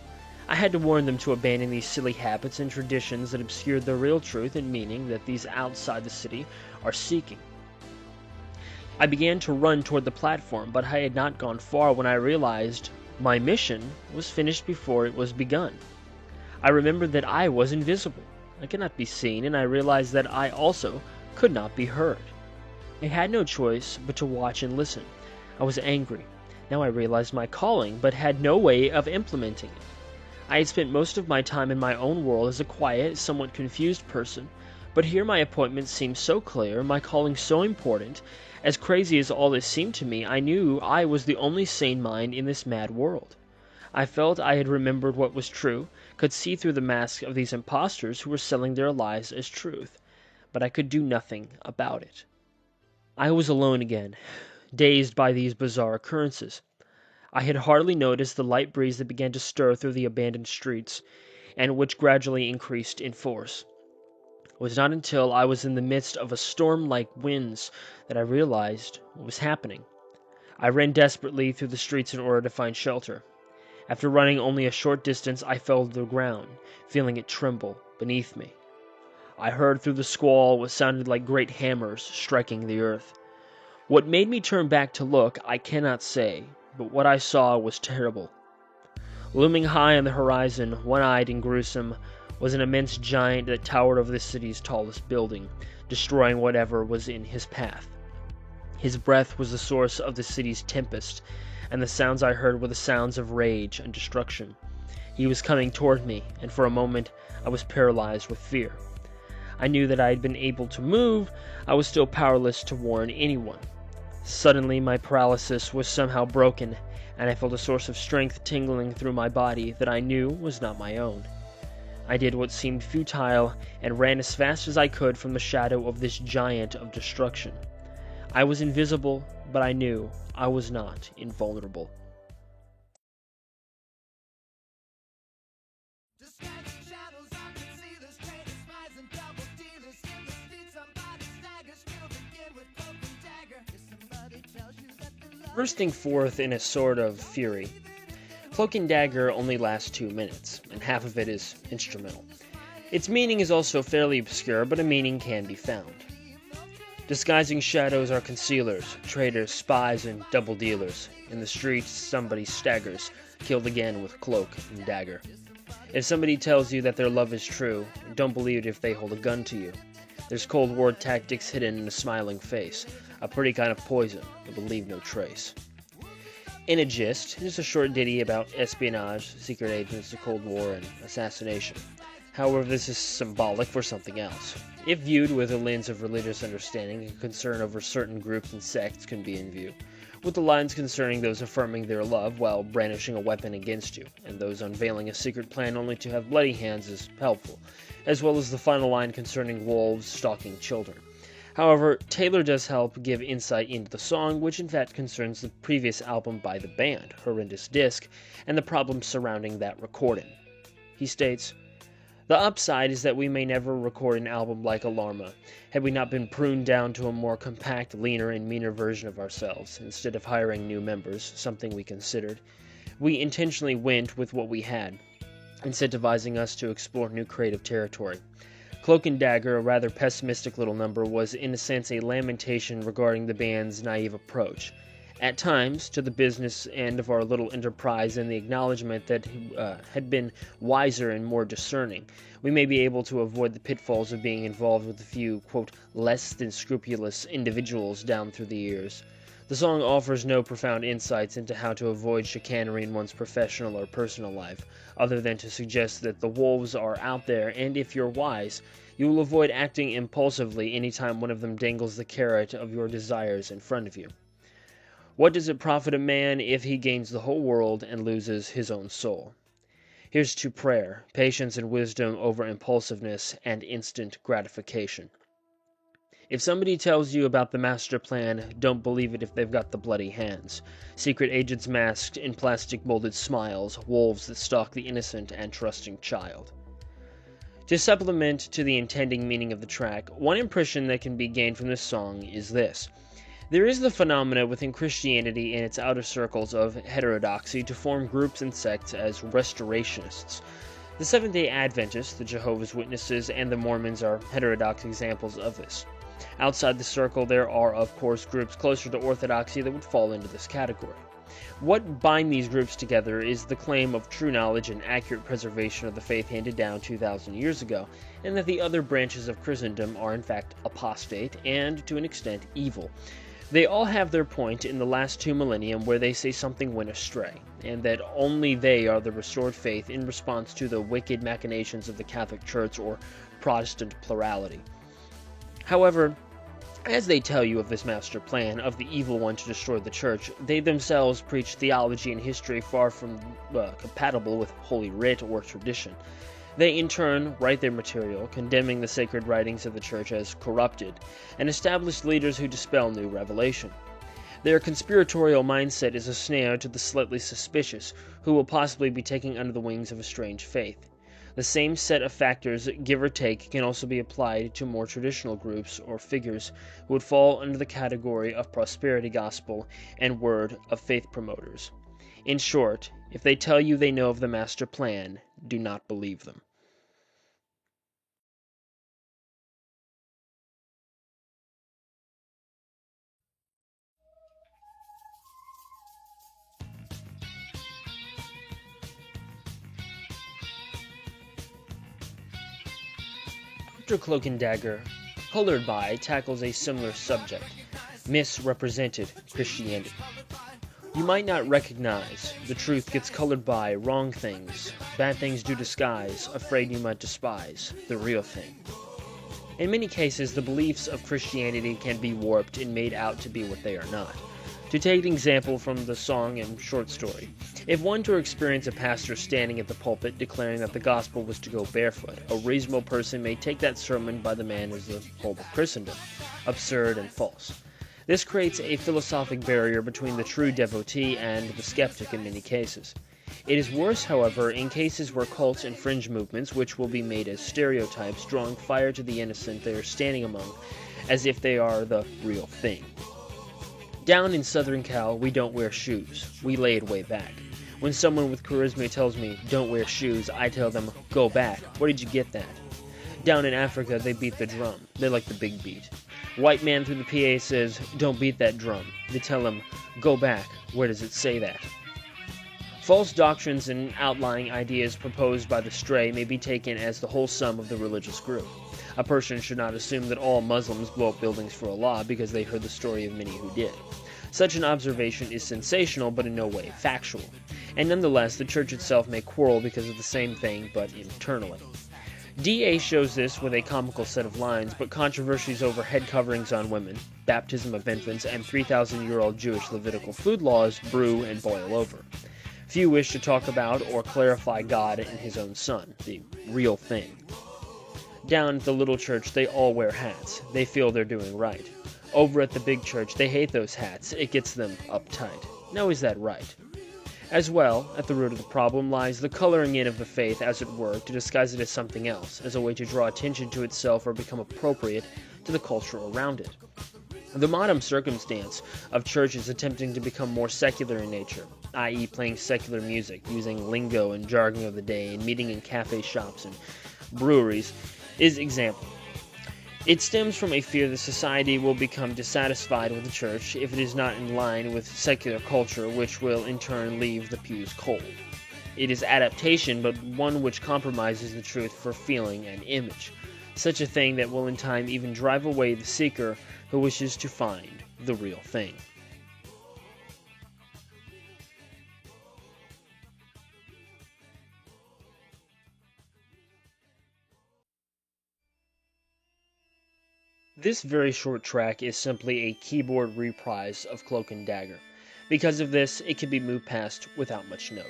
I had to warn them to abandon these silly habits and traditions that obscured the real truth and meaning that these outside the city are seeking. I began to run toward the platform, but I had not gone far when I realized my mission was finished before it was begun. I remembered that I was invisible. I could not be seen, and I realized that I also could not be heard. I had no choice but to watch and listen. I was angry. Now I realized my calling, but had no way of implementing it. I had spent most of my time in my own world as a quiet, somewhat confused person, but here my appointment seemed so clear, my calling so important. As crazy as all this seemed to me, I knew I was the only sane mind in this mad world. I felt I had remembered what was true, could see through the mask of these impostors who were selling their lies as truth, but I could do nothing about it. I was alone again, dazed by these bizarre occurrences. I had hardly noticed the light breeze that began to stir through the abandoned streets, and which gradually increased in force. It was not until I was in the midst of a storm like winds that I realized what was happening. I ran desperately through the streets in order to find shelter. After running only a short distance, I fell to the ground, feeling it tremble beneath me. I heard through the squall what sounded like great hammers striking the earth. What made me turn back to look, I cannot say, but what I saw was terrible. Looming high on the horizon, one-eyed and gruesome, was an immense giant that towered over the city's tallest building, destroying whatever was in his path. His breath was the source of the city's tempest, and the sounds I heard were the sounds of rage and destruction. He was coming toward me, and for a moment I was paralyzed with fear. I knew that I had been able to move. I was still powerless to warn anyone. Suddenly my paralysis was somehow broken, and I felt a source of strength tingling through my body that I knew was not my own. I did what seemed futile and ran as fast as I could from the shadow of this giant of destruction. I was invisible, but I knew I was not invulnerable. Bursting forth in a sort of fury, Cloak and Dagger only lasts 2 minutes, and half of it is instrumental. Its meaning is also fairly obscure, but a meaning can be found. Disguising shadows are concealers, traitors, spies, and double dealers. In the streets, somebody staggers, killed again with cloak and dagger. If somebody tells you that their love is true, don't believe it if they hold a gun to you. There's Cold War tactics hidden in a smiling face, a pretty kind of poison that will leave no trace. In a gist, it's a short ditty about espionage, secret agents, the Cold War, and assassination. However, this is symbolic for something else. If viewed with a lens of religious understanding, a concern over certain groups and sects can be in view, with the lines concerning those affirming their love while brandishing a weapon against you, and those unveiling a secret plan only to have bloody hands is helpful, as well as the final line concerning wolves stalking children. However, Taylor does help give insight into the song, which in fact concerns the previous album by the band, Horrendous Disc, and the problems surrounding that recording. He states, "The upside is that we may never record an album like Alarma, had we not been pruned down to a more compact, leaner, and meaner version of ourselves, instead of hiring new members, something we considered. We intentionally went with what we had, incentivizing us to explore new creative territory. Cloak and Dagger, a rather pessimistic little number, was in a sense a lamentation regarding the band's naive approach. At times, to the business end of our little enterprise and the acknowledgement that had been wiser and more discerning, we may be able to avoid the pitfalls of being involved with a few, quote, less than scrupulous individuals down through the years. The song offers no profound insights into how to avoid chicanery in one's professional or personal life, other than to suggest that the wolves are out there, and if you're wise, you will avoid acting impulsively anytime one of them dangles the carrot of your desires in front of you. What does it profit a man if he gains the whole world and loses his own soul? Here's to prayer, patience and wisdom over impulsiveness and instant gratification. If somebody tells you about the master plan, don't believe it if they've got the bloody hands. Secret agents masked in plastic molded smiles, wolves that stalk the innocent and trusting child." To supplement to the intending meaning of the track, one impression that can be gained from this song is this. There is the phenomena within Christianity and its outer circles of heterodoxy to form groups and sects as restorationists. The Seventh-day Adventists, the Jehovah's Witnesses, and the Mormons are heterodox examples of this. Outside the circle, there are, of course, groups closer to orthodoxy that would fall into this category. What bind these groups together is the claim of true knowledge and accurate preservation of the faith handed down 2,000 years ago, and that the other branches of Christendom are in fact apostate and, to an extent, evil. They all have their point in the last 2 millennia where they say something went astray, and that only they are the restored faith in response to the wicked machinations of the Catholic Church or Protestant plurality. However, as they tell you of this master plan of the evil one to destroy the church, they themselves preach theology and history far from compatible with Holy Writ or tradition. They in turn write their material, condemning the sacred writings of the church as corrupted, and establish leaders who dispel new revelation. Their conspiratorial mindset is a snare to the slightly suspicious, who will possibly be taking under the wings of a strange faith. The same set of factors, give or take, can also be applied to more traditional groups or figures who would fall under the category of prosperity gospel and word of faith promoters. In short, if they tell you they know of the master plan, do not believe them. After Cloak and Dagger, Colored By tackles a similar subject, misrepresented Christianity. You might not recognize, the truth gets colored by wrong things, bad things do disguise, afraid you might despise, the real thing. In many cases, the beliefs of Christianity can be warped and made out to be what they are not. To take an example from the song and short story, if one were to experience a pastor standing at the pulpit declaring that the gospel was to go barefoot, a reasonable person may take that sermon by the man as the whole of Christendom, absurd and false. This creates a philosophic barrier between the true devotee and the skeptic in many cases. It is worse, however, in cases where cults and fringe movements, which will be made as stereotypes, drawing fire to the innocent they are standing among, as if they are the real thing. Down in Southern Cal, we don't wear shoes. We lay it way back. When someone with charisma tells me, don't wear shoes, I tell them, go back. Where did you get that? Down in Africa, they beat the drum. They like the big beat. White man through the PA says, don't beat that drum. They tell him, go back. Where does it say that? False doctrines and outlying ideas proposed by the stray may be taken as the whole sum of the religious group. A person should not assume that all Muslims blow up buildings for Allah because they heard the story of many who did. Such an observation is sensational but in no way factual. And nonetheless, the church itself may quarrel because of the same thing, but internally. D.A. shows this with a comical set of lines, but controversies over head coverings on women, baptism of infants, and 3,000-year-old Jewish Levitical food laws brew and boil over. Few wish to talk about or clarify God and his own Son, the real thing. Down at the little church, they all wear hats. They feel they're doing right. Over at the big church, they hate those hats. It gets them uptight. Now, is that right? As well, at the root of the problem lies the coloring in of the faith, as it were, to disguise it as something else, as a way to draw attention to itself or become appropriate to the culture around it. The modern circumstance of churches attempting to become more secular in nature, i.e. playing secular music, using lingo and jargon of the day, and meeting in cafe shops and breweries, is example. It stems from a fear that society will become dissatisfied with the church if it is not in line with secular culture, which will in turn leave the pews cold. It is adaptation, but one which compromises the truth for feeling and image, such a thing that will in time even drive away the seeker who wishes to find the real thing. This very short track is simply a keyboard reprise of Cloak and Dagger. Because of this, it can be moved past without much note.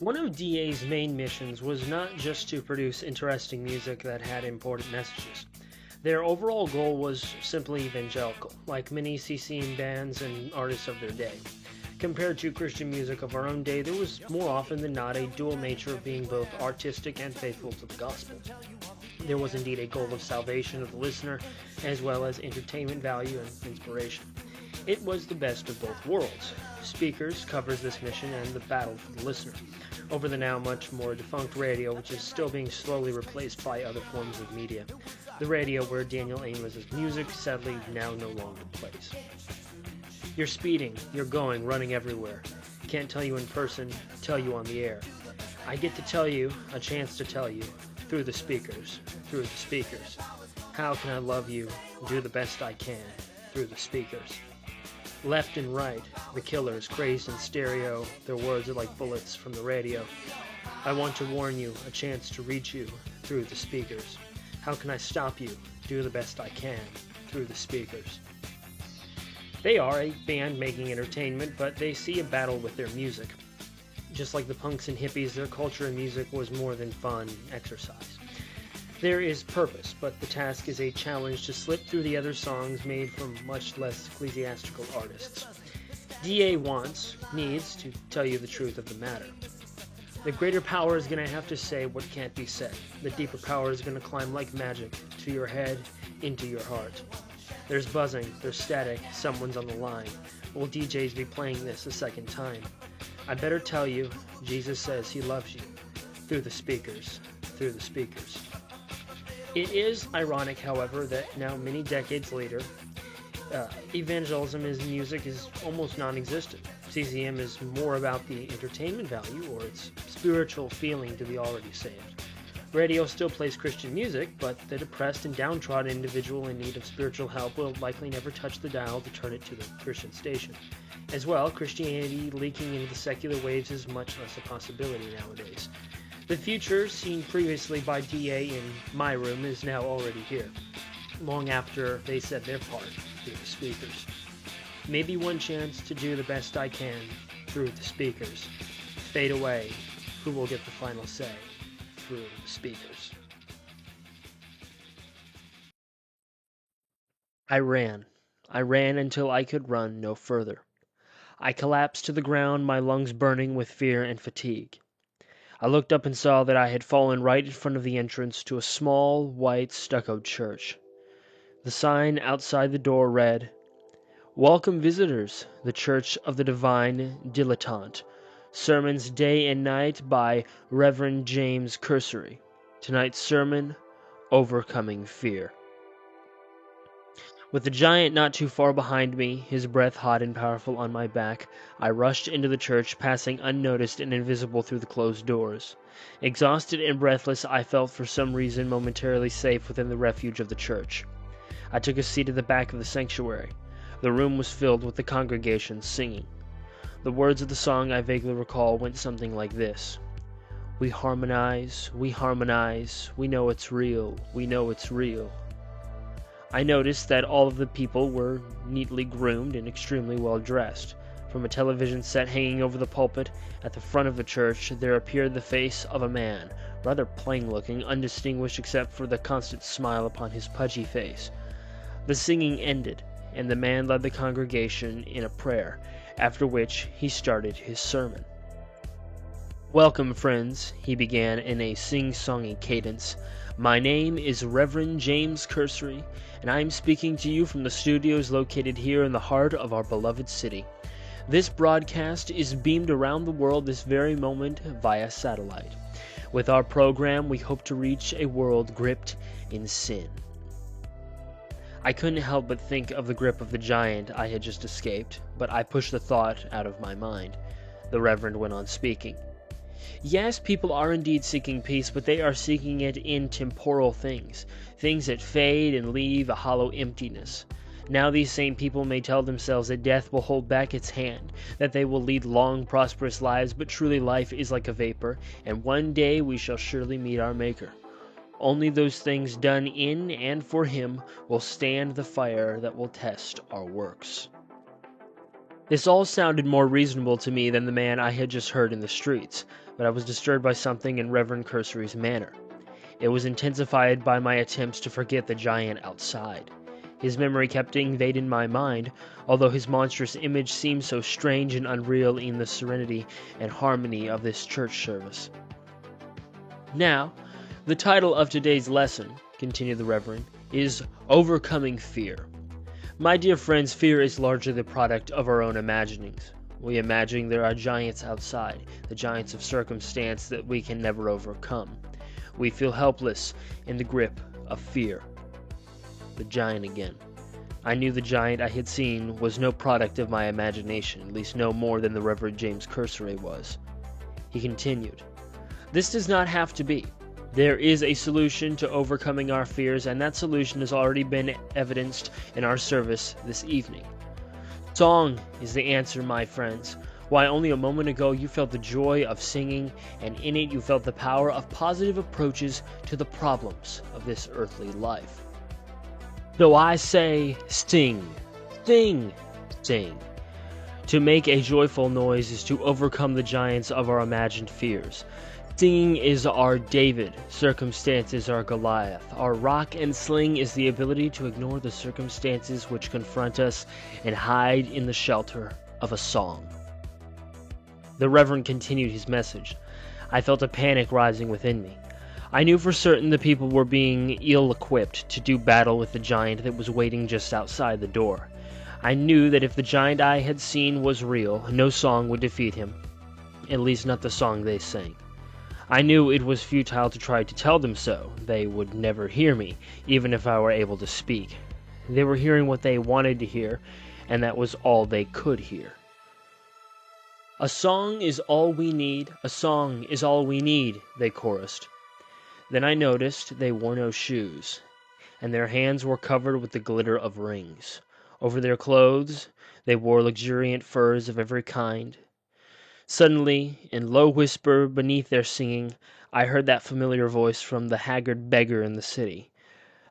One of DA's main missions was not just to produce interesting music that had important messages. Their overall goal was simply evangelical, like many CCM bands and artists of their day. Compared to Christian music of our own day, there was more often than not a dual nature of being both artistic and faithful to the gospel. There was indeed a goal of salvation of the listener, as well as entertainment value and inspiration. It was the best of both worlds. Speakers covers this mission and the battle for the listener, over the now much more defunct radio, which is still being slowly replaced by other forms of media. The radio where Daniel Amos' music sadly now no longer plays. You're speeding, you're going, running everywhere. Can't tell you in person, tell you on the air. I get to tell you, a chance to tell you, through the speakers, through the speakers. How can I love you, do the best I can, through the speakers. Left and right, the killers, crazed in stereo, their words are like bullets from the radio. I want to warn you, a chance to reach you, through the speakers. How can I stop you, do the best I can, through the speakers. They are a band making entertainment, but they see a battle with their music. Just like the punks and hippies, their culture and music was more than fun exercise. There is purpose, but the task is a challenge to slip through the other songs made from much less ecclesiastical artists. DA needs to tell you the truth of the matter. The greater power is going to have to say what can't be said. The deeper power is going to climb like magic to your head, into your heart. There's buzzing, there's static, someone's on the line. Will DJs be playing this a second time? I better tell you, Jesus says he loves you. Through the speakers, through the speakers. It is ironic, however, that now many decades later, evangelism as music is almost non-existent. CCM is more about the entertainment value or its spiritual feeling to the already saved. Radio still plays Christian music, but the depressed and downtrodden individual in need of spiritual help will likely never touch the dial to turn it to the Christian station. As well, Christianity leaking into the secular waves is much less a possibility nowadays. The future, seen previously by DA in my room, is now already here, long after they said their part through the speakers. Maybe one chance to do the best I can through the speakers. Fade away, who will get the final say? Through the speakers. I ran until I could run no further. I collapsed to the ground, my lungs burning with fear and fatigue. I looked up and saw that I had fallen right in front of the entrance to a small, white, stuccoed church. The sign outside the door read, "Welcome visitors, the Church of the Divine Dilettante. Sermons day and night by Reverend James Cursory. Tonight's sermon, Overcoming Fear." With the giant not too far behind me, his breath hot and powerful on my back, I rushed into the church, passing unnoticed and invisible through the closed doors. Exhausted and breathless, I felt for some reason momentarily safe within the refuge of the church. I took a seat at the back of the sanctuary. The room was filled with the congregation singing. The words of the song I vaguely recall went something like this. We harmonize, we know it's real, we know it's real. I noticed that all of the people were neatly groomed and extremely well dressed. From a television set hanging over the pulpit at the front of the church, there appeared the face of a man, rather plain-looking, undistinguished except for the constant smile upon his pudgy face. The singing ended, and the man led the congregation in a prayer, after which he started his sermon. "Welcome, friends," he began in a sing-songy cadence. "My name is Reverend James Cursory, and I am speaking to you from the studios located here in the heart of our beloved city. This broadcast is beamed around the world this very moment via satellite. With our program, we hope to reach a world gripped in sin." I couldn't help but think of the grip of the giant I had just escaped, but I pushed the thought out of my mind. The Reverend went on speaking. "Yes, people are indeed seeking peace, but they are seeking it in temporal things, things that fade and leave a hollow emptiness. Now these same people may tell themselves that death will hold back its hand, that they will lead long, prosperous lives, but truly life is like a vapor, and one day we shall surely meet our Maker. Only those things done in and for Him will stand the fire that will test our works." This all sounded more reasonable to me than the man I had just heard in the streets, but I was disturbed by something in Reverend Cursory's manner. It was intensified by my attempts to forget the giant outside. His memory kept invading my mind, although his monstrous image seemed so strange and unreal in the serenity and harmony of this church service. "Now, the title of today's lesson," continued the Reverend, "is Overcoming Fear. My dear friends, fear is largely the product of our own imaginings. We imagine there are giants outside, the giants of circumstance that we can never overcome. We feel helpless in the grip of fear." The giant again. I knew the giant I had seen was no product of my imagination, at least no more than the Reverend James Cursory was. He continued, "This does not have to be. There is a solution to overcoming our fears, and that solution has already been evidenced in our service this evening. Song is the answer, my friends. Why, only a moment ago you felt the joy of singing, and in it you felt the power of positive approaches to the problems of this earthly life. So I say, sing, sing, sing. To make a joyful noise is to overcome the giants of our imagined fears. Singing is our David, circumstance is our Goliath. Our rock and sling is the ability to ignore the circumstances which confront us and hide in the shelter of a song." The Reverend continued his message. I felt a panic rising within me. I knew for certain the people were being ill-equipped to do battle with the giant that was waiting just outside the door. I knew that if the giant I had seen was real, no song would defeat him, at least not the song they sang. I knew it was futile to try to tell them so. They would never hear me, even if I were able to speak. They were hearing what they wanted to hear, and that was all they could hear. "A song is all we need, a song is all we need," they chorused. Then I noticed they wore no shoes, and their hands were covered with the glitter of rings. Over their clothes, they wore luxuriant furs of every kind. Suddenly, in low whisper beneath their singing, I heard that familiar voice from the haggard beggar in the city.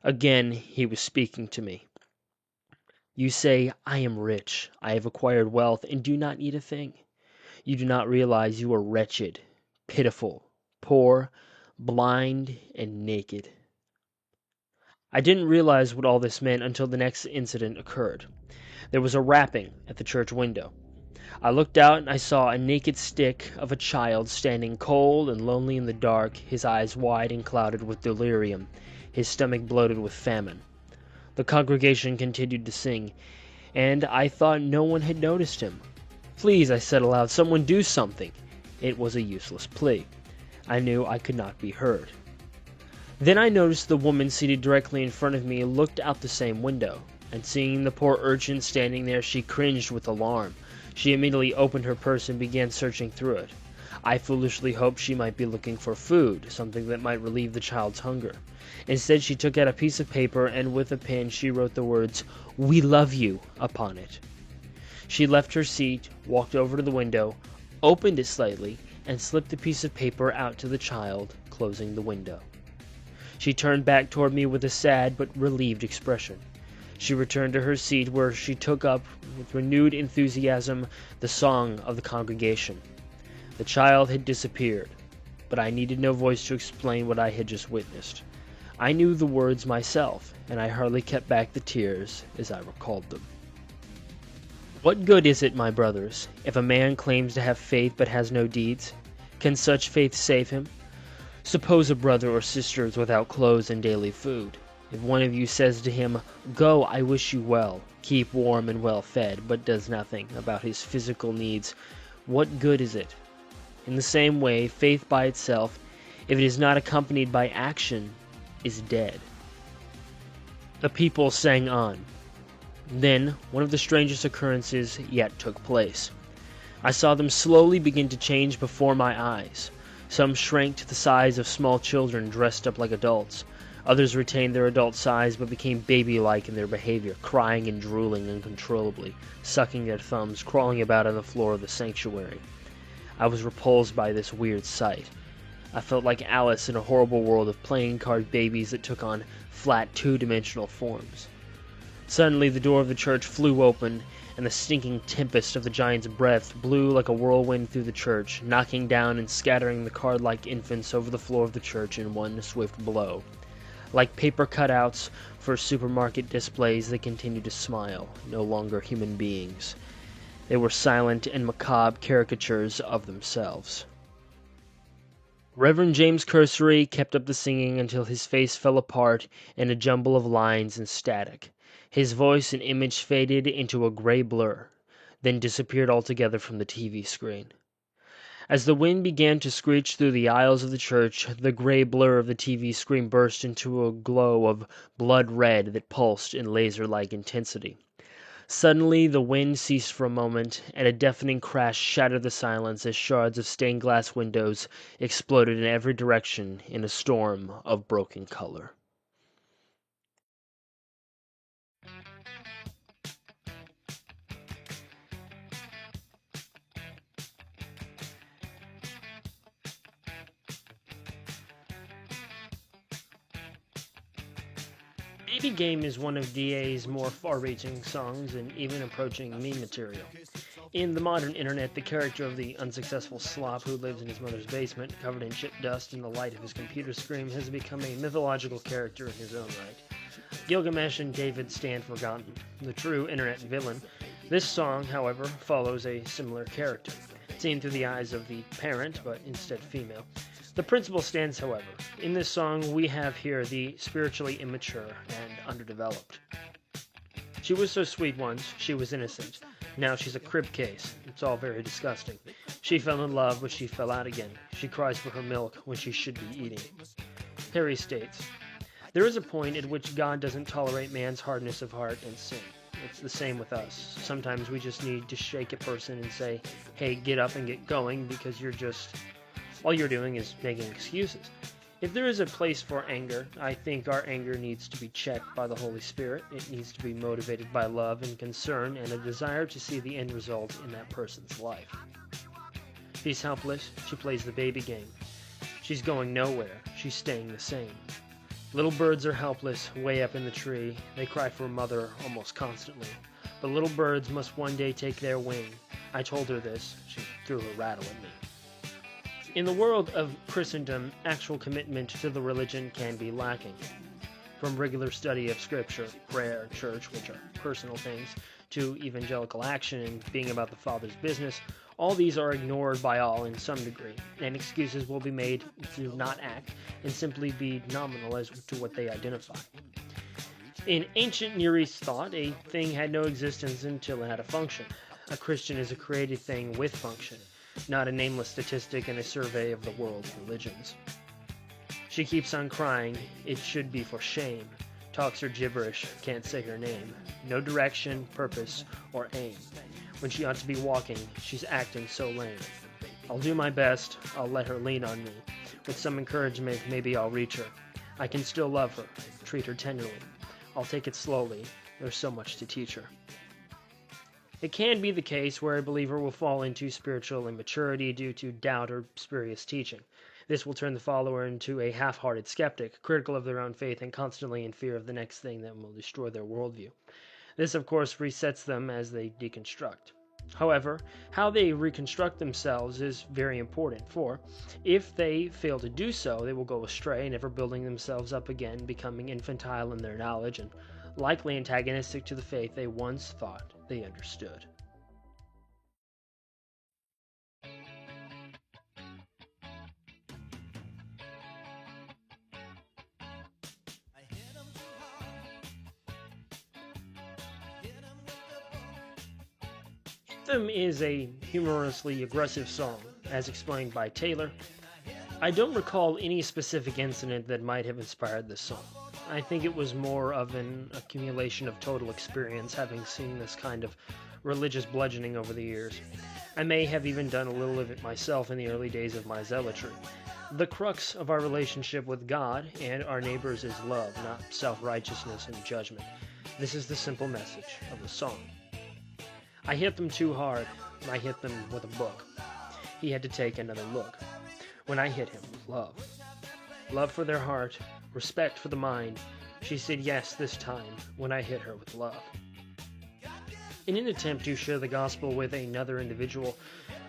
Again he was speaking to me. "You say, 'I am rich, I have acquired wealth, and do not need a thing.' You do not realize you are wretched, pitiful, poor, blind, and naked." I didn't realize what all this meant until the next incident occurred. There was a rapping at the church window. I looked out and I saw a naked stick of a child standing cold and lonely in the dark, his eyes wide and clouded with delirium, his stomach bloated with famine. The congregation continued to sing, and I thought no one had noticed him. "Please," I said aloud, "someone do something." It was a useless plea. I knew I could not be heard. Then I noticed the woman seated directly in front of me looked out the same window, and seeing the poor urchin standing there, she cringed with alarm. She immediately opened her purse and began searching through it. I foolishly hoped she might be looking for food, something that might relieve the child's hunger. Instead, she took out a piece of paper, and with a pen she wrote the words, "We love you," upon it. She left her seat, walked over to the window, opened it slightly, and slipped the piece of paper out to the child, closing the window. She turned back toward me with a sad but relieved expression. She returned to her seat, where she took up with renewed enthusiasm the song of the congregation. The child had disappeared, but I needed no voice to explain what I had just witnessed. I knew the words myself, and I hardly kept back the tears as I recalled them. What good is it, my brothers, if a man claims to have faith but has no deeds? Can such faith save him? Suppose a brother or sister is without clothes and daily food. If one of you says to him, "Go, I wish you well," keep warm and well fed, but does nothing about his physical needs, what good is it? In the same way, faith by itself, if it is not accompanied by action, is dead. The people sang on. Then, one of the strangest occurrences yet took place. I saw them slowly begin to change before my eyes. Some shrank to the size of small children dressed up like adults. Others retained their adult size but became baby-like in their behavior, crying and drooling uncontrollably, sucking their thumbs, crawling about on the floor of the sanctuary. I was repulsed by this weird sight. I felt like Alice in a horrible world of playing card babies that took on flat two-dimensional forms. Suddenly the door of the church flew open, and the stinking tempest of the giant's breath blew like a whirlwind through the church, knocking down and scattering the card-like infants over the floor of the church in one swift blow. Like paper cutouts for supermarket displays, they continued to smile, no longer human beings. They were silent and macabre caricatures of themselves. Reverend James Cursory kept up the singing until his face fell apart in a jumble of lines and static. His voice and image faded into a gray blur, then disappeared altogether from the TV screen. As the wind began to screech through the aisles of the church, the gray blur of the TV screen burst into a glow of blood red that pulsed in laser-like intensity. Suddenly, the wind ceased for a moment, and a deafening crash shattered the silence as shards of stained glass windows exploded in every direction in a storm of broken color. Baby Game is one of DA's more far-reaching songs and even approaching meme material. In the modern internet, the character of the unsuccessful slop who lives in his mother's basement, covered in chip dust in the light of his computer screen, has become a mythological character in his own right. Gilgamesh and David stand forgotten, the true internet villain. This song, however, follows a similar character, seen through the eyes of the parent, but instead female. The principle stands, however. In this song, we have here the spiritually immature and underdeveloped. She was so sweet once, she was innocent. Now she's a crib case. It's all very disgusting. She fell in love, but she fell out again. She cries for her milk when she should be eating. Harry states, "There is a point at which God doesn't tolerate man's hardness of heart and sin. It's the same with us. Sometimes we just need to shake a person and say, hey, get up and get going, because all you're doing is making excuses. If there is a place for anger, I think our anger needs to be checked by the Holy Spirit. It needs to be motivated by love and concern and a desire to see the end result in that person's life." She's helpless. She plays the baby game. She's going nowhere. She's staying the same. Little birds are helpless, way up in the tree. They cry for a mother almost constantly. But little birds must one day take their wing. I told her this. She threw her rattle at me. In the world of Christendom, actual commitment to the religion can be lacking. From regular study of Scripture, prayer, church, which are personal things, to evangelical action and being about the Father's business, all these are ignored by all in some degree, and excuses will be made to not act and simply be nominal as to what they identify. In ancient Near East thought, a thing had no existence until it had a function. A Christian is a created thing with function, not a nameless statistic in a survey of the world's religions. She keeps on crying. It should be for shame. Talks her gibberish, can't say her name. No direction, purpose, or aim. When she ought to be walking, she's acting so lame. I'll do my best. I'll let her lean on me. With some encouragement, maybe I'll reach her. I can still love her, treat her tenderly. I'll take it slowly. There's so much to teach her. It can be the case where a believer will fall into spiritual immaturity due to doubt or spurious teaching. This will turn the follower into a half-hearted skeptic, critical of their own faith and constantly in fear of the next thing that will destroy their worldview. This, of course, resets them as they deconstruct. However, how they reconstruct themselves is very important, for if they fail to do so, they will go astray, never building themselves up again, becoming infantile in their knowledge, and likely antagonistic to the faith they once thought they understood. Anthem is a humorously aggressive song, as explained by Taylor. I don't recall any specific incident that might have inspired this song. I think it was more of an accumulation of total experience, having seen this kind of religious bludgeoning over the years. I may have even done a little of it myself in the early days of my zealotry. The crux of our relationship with God and our neighbors is love, not self-righteousness and judgment. This is the simple message of the song. I hit them too hard. I hit them with a book. He had to take another look. When I hit him with love. Love for their heart, respect for the mind. She said yes this time when I hit her with love. In an attempt to share the gospel with another individual,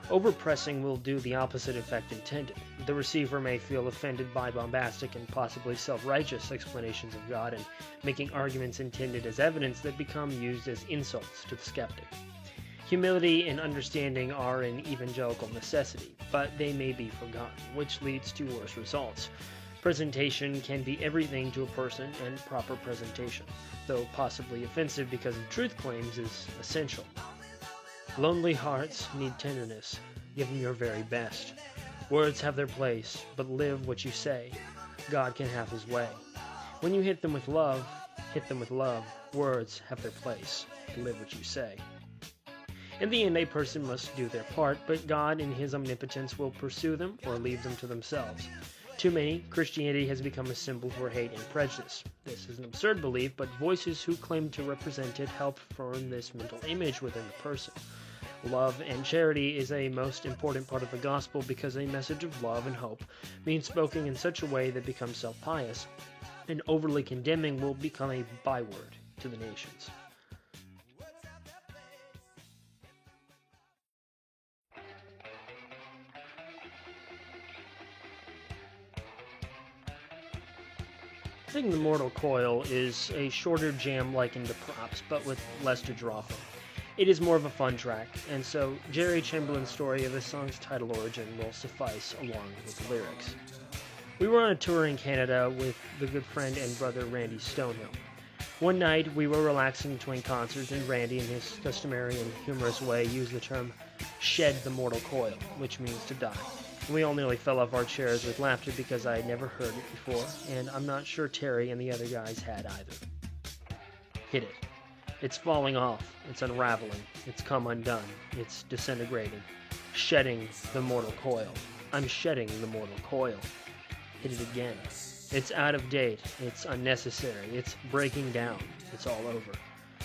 overpressing will do the opposite effect intended. The receiver may feel offended by bombastic and possibly self-righteous explanations of God and making arguments intended as evidence that become used as insults to the skeptic. Humility and understanding are an evangelical necessity, but they may be forgotten, which leads to worse results. Presentation can be everything to a person, and proper presentation, though possibly offensive because of truth claims, is essential. Lonely hearts need tenderness. Give them your very best. Words have their place, but live what you say. God can have his way. When you hit them with love, hit them with love. Words have their place. Live what you say. In the end, a person must do their part, but God in his omnipotence will pursue them or leave them to themselves. Too many, Christianity has become a symbol for hate and prejudice. This is an absurd belief, but voices who claim to represent it help form this mental image within the person. Love and charity is a most important part of the gospel because a message of love and hope means spoken in such a way that becomes self-pious, and overly condemning will become a byword to the nations. Shedding the Mortal Coil is a shorter jam likened to Props, but with less to draw from. It is more of a fun track, and so Jerry Chamberlain's story of the song's title origin will suffice along with the lyrics. We were on a tour in Canada with the good friend and brother Randy Stonehill. One night we were relaxing between concerts, and Randy, in his customary and humorous way, used the term "shed the mortal coil," which means to die. We all nearly fell off our chairs with laughter because I had never heard it before, and I'm not sure Terry and the other guys had either. Hit it. It's falling off. It's unraveling. It's come undone. It's disintegrating. Shedding the mortal coil. I'm shedding the mortal coil. Hit it again. It's out of date. It's unnecessary. It's breaking down. It's all over.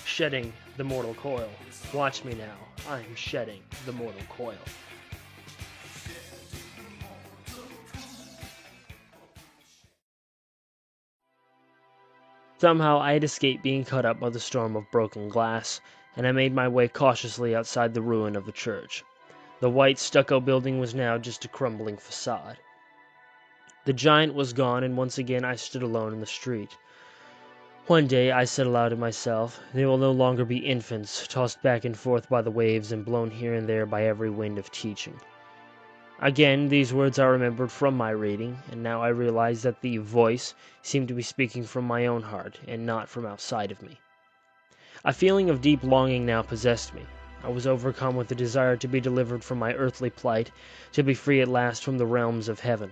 Shedding the mortal coil. Watch me now. I'm shedding the mortal coil. Somehow I had escaped being cut up by the storm of broken glass, and I made my way cautiously outside the ruin of the church. The white stucco building was now just a crumbling facade. The giant was gone, and once again I stood alone in the street. One day I said aloud to myself, they will no longer be infants, tossed back and forth by the waves and blown here and there by every wind of teaching. Again, these words I remembered from my reading, and now I realized that the voice seemed to be speaking from my own heart, and not from outside of me. A feeling of deep longing now possessed me. I was overcome with the desire to be delivered from my earthly plight, to be free at last from the realms of heaven.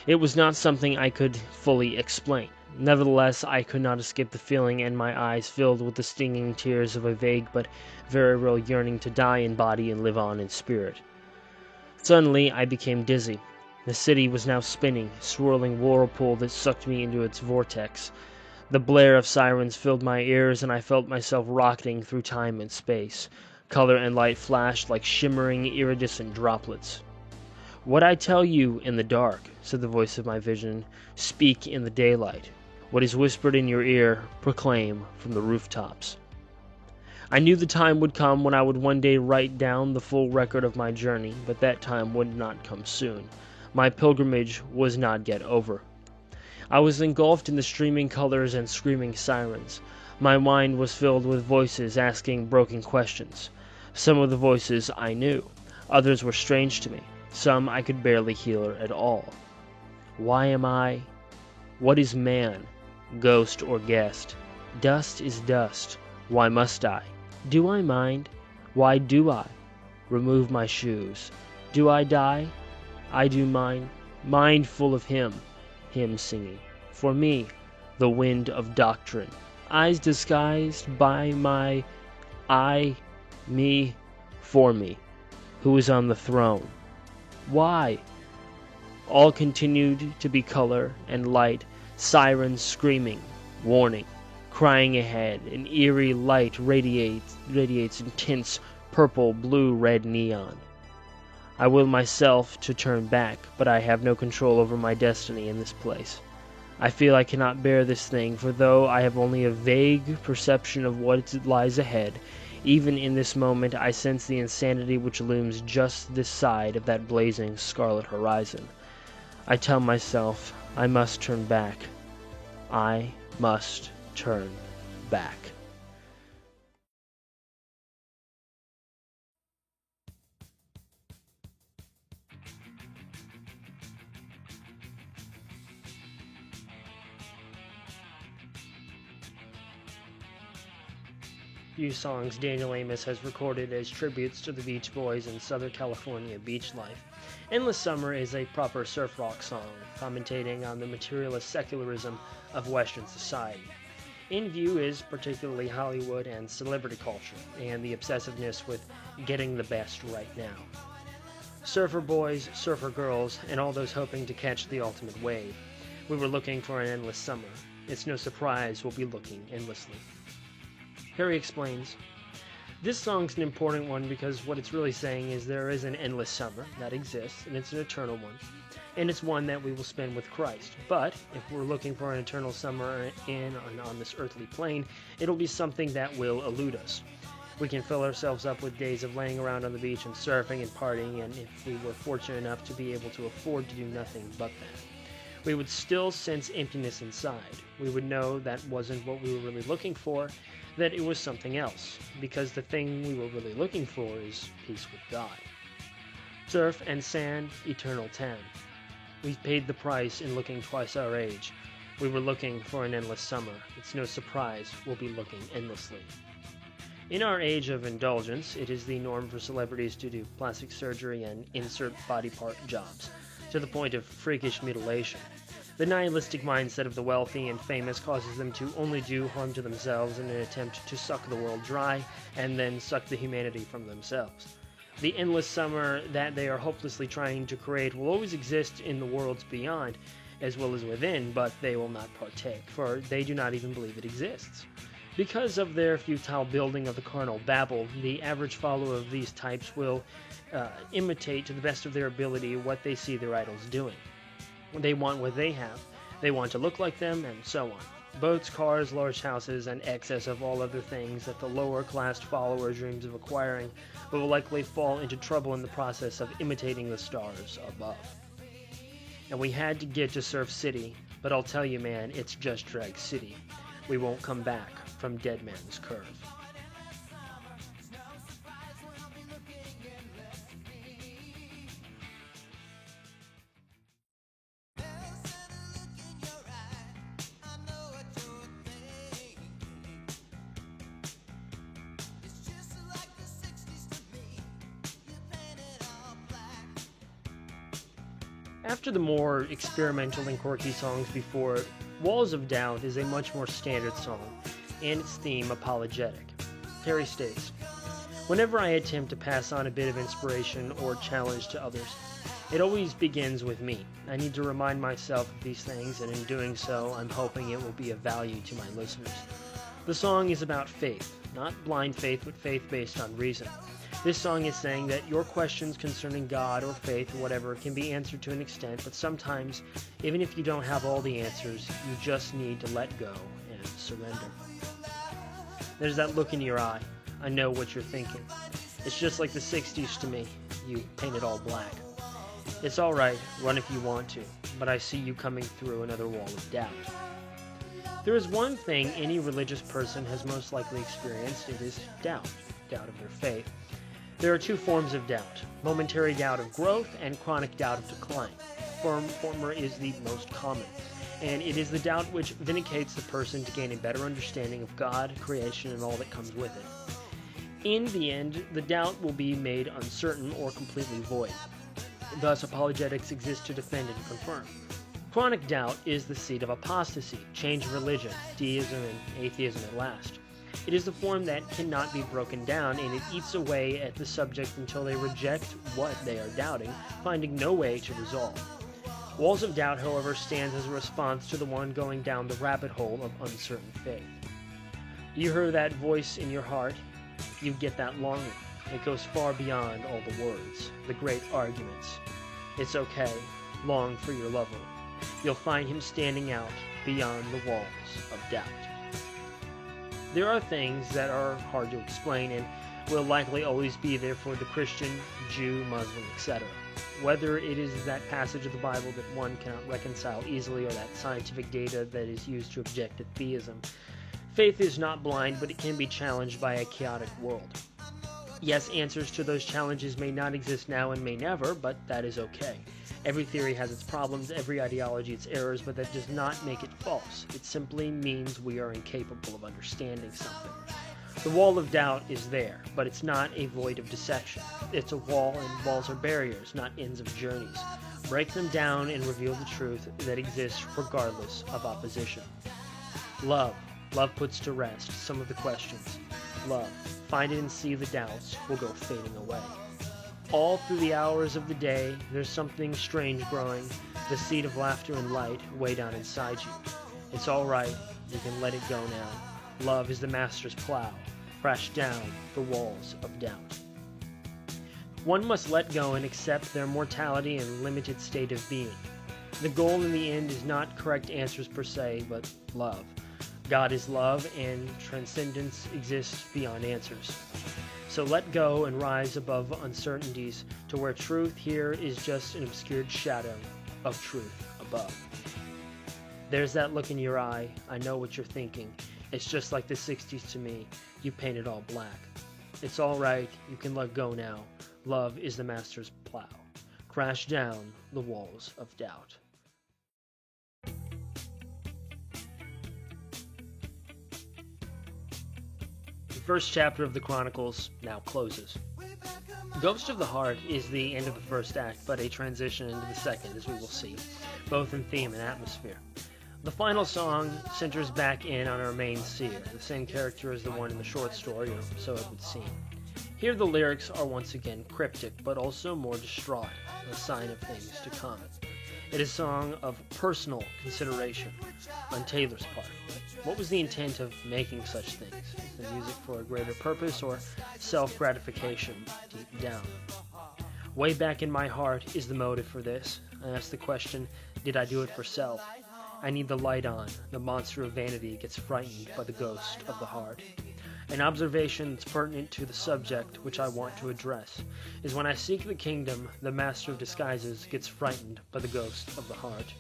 It was not something I could fully explain. Nevertheless, I could not escape the feeling, and my eyes filled with the stinging tears of a vague but very real yearning to die in body and live on in spirit. Suddenly, I became dizzy. The city was now spinning, swirling whirlpool that sucked me into its vortex. The blare of sirens filled my ears, and I felt myself rocketing through time and space. Color and light flashed like shimmering, iridescent droplets. "What I tell you in the dark," said the voice of my vision, "speak in the daylight. What is whispered in your ear, proclaim from the rooftops." I knew the time would come when I would one day write down the full record of my journey, but that time would not come soon. My pilgrimage was not yet over. I was engulfed in the streaming colors and screaming sirens. My mind was filled with voices asking broken questions. Some of the voices I knew. Others were strange to me. Some I could barely hear at all. Why am I? What is man? Ghost or guest? Dust is dust. Why must I? Do I mind? Why do I? Remove my shoes. Do I die? I do mine. Mind full of him singing. For me, the wind of doctrine. Eyes disguised by my me, for me, who is on the throne. Why? All continued to be color and light, sirens screaming, warning, crying ahead. An eerie light radiates in tints purple, blue, red, neon. I will myself to turn back, but I have no control over my destiny in this place. I feel I cannot bear this thing, for though I have only a vague perception of what lies ahead, even in this moment I sense the insanity which looms just this side of that blazing scarlet horizon. I tell myself I must turn back. I must turn back. Few songs Daniel Amos has recorded as tributes to the Beach Boys and Southern California beach life. Endless Summer is a proper surf rock song, commentating on the materialist secularism of Western society. In view is particularly Hollywood and celebrity culture, and the obsessiveness with getting the best right now. Surfer boys, surfer girls, and all those hoping to catch the ultimate wave. We were looking for an endless summer. It's no surprise we'll be looking endlessly. Harry explains, "This song's an important one because what it's really saying is there is an endless summer that exists, and it's an eternal one, and it's one that we will spend with Christ. But if we're looking for an eternal summer on this earthly plane, it'll be something that will elude us. We can fill ourselves up with days of laying around on the beach and surfing and partying, and if we were fortunate enough to be able to afford to do nothing but that, we would still sense emptiness inside. We would know that wasn't what we were really looking for, that it was something else, because the thing we were really looking for is peace with God. Surf and sand, eternal tan. We paid the price in looking twice our age. We were looking for an endless summer. It's no surprise we'll be looking endlessly." In our age of indulgence, it is the norm for celebrities to do plastic surgery and insert body part jobs, to the point of freakish mutilation. The nihilistic mindset of the wealthy and famous causes them to only do harm to themselves in an attempt to suck the world dry and then suck the humanity from themselves. The endless summer that they are hopelessly trying to create will always exist in the worlds beyond as well as within, but they will not partake, for they do not even believe it exists. Because of their futile building of the carnal Babel, the average follower of these types will imitate to the best of their ability what they see their idols doing. They want what they have, they want to look like them, and so on. Boats, cars, large houses, and excess of all other things that the lower-class follower dreams of acquiring, but will likely fall into trouble in the process of imitating the stars above. And we had to get to Surf City, but I'll tell you, man, it's just Drag City. We won't come back from Dead Man's Curve. After the more experimental and quirky songs before it, Walls of Doubt is a much more standard song, and its theme apologetic. Harry states, "Whenever I attempt to pass on a bit of inspiration or challenge to others, it always begins with me. I need to remind myself of these things, and in doing so, I'm hoping it will be of value to my listeners." The song is about faith, not blind faith, but faith based on reason. This song is saying that your questions concerning God or faith or whatever can be answered to an extent, but sometimes, even if you don't have all the answers, you just need to let go and surrender. There's that look in your eye. I know what you're thinking. It's just like the 60s to me. You paint it all black. It's alright, run if you want to, but I see you coming through another wall of doubt. There is one thing any religious person has most likely experienced. It is doubt. Doubt of their faith. There are two forms of doubt: momentary doubt of growth and chronic doubt of decline. Former is the most common, and it is the doubt which vindicates the person to gain a better understanding of God, creation, and all that comes with it. In the end, the doubt will be made uncertain or completely void. Thus, apologetics exist to defend and confirm. Chronic doubt is the seed of apostasy, change of religion, deism, and atheism at last. It is the form that cannot be broken down, and it eats away at the subject until they reject what they are doubting, finding no way to resolve. Walls of doubt, however, stands as a response to the one going down the rabbit hole of uncertain faith. You hear that voice in your heart, you get that longing. It goes far beyond all the words, the great arguments. It's okay, long for your lover. You'll find him standing out beyond the walls of doubt. There are things that are hard to explain and will likely always be there for the Christian, Jew, Muslim, etc. Whether it is that passage of the Bible that one cannot reconcile easily or that scientific data that is used to object to theism, faith is not blind, but it can be challenged by a chaotic world. Yes, answers to those challenges may not exist now and may never, but that is okay. Every theory has its problems, every ideology its errors, but that does not make it false. It simply means we are incapable of understanding something. The wall of doubt is there, but it's not a void of deception. It's a wall, and walls are barriers, not ends of journeys. Break them down and reveal the truth that exists regardless of opposition. Love. Love puts to rest some of the questions. Love. Find it and see the doubts will go fading away. All through the hours of the day, there's something strange growing, the seed of laughter and light way down inside you. It's all right, you can let it go now. Love is the master's plow. Crash down the walls of doubt. One must let go and accept their mortality and limited state of being. The goal in the end is not correct answers per se, but love. God is love, and transcendence exists beyond answers. So let go and rise above uncertainties to where truth here is just an obscured shadow of truth above. There's that look in your eye. I know what you're thinking. It's just like the 60s to me. You paint it all black. It's all right. You can let go now. Love is the master's plow. Crash down the walls of doubt. The first chapter of the Chronicles now closes. Ghost of the Heart is the end of the first act, but a transition into the second, as we will see, both in theme and atmosphere. The final song centers back in on our main seer, the same character as the one in the short story, or so it would seem. Here the lyrics are once again cryptic, but also more distraught, a sign of things to come. It is a song of personal consideration on Taylor's part. What was the intent of making such things? Is the music for a greater purpose or self-gratification deep down? Way back in my heart is the motive for this. I ask the question, did I do it for self? I need the light on. The monster of vanity gets frightened by the ghost of the heart. An observation that's pertinent to the subject which I want to address is when I seek the kingdom, the master of disguises gets frightened by the ghost of the heart.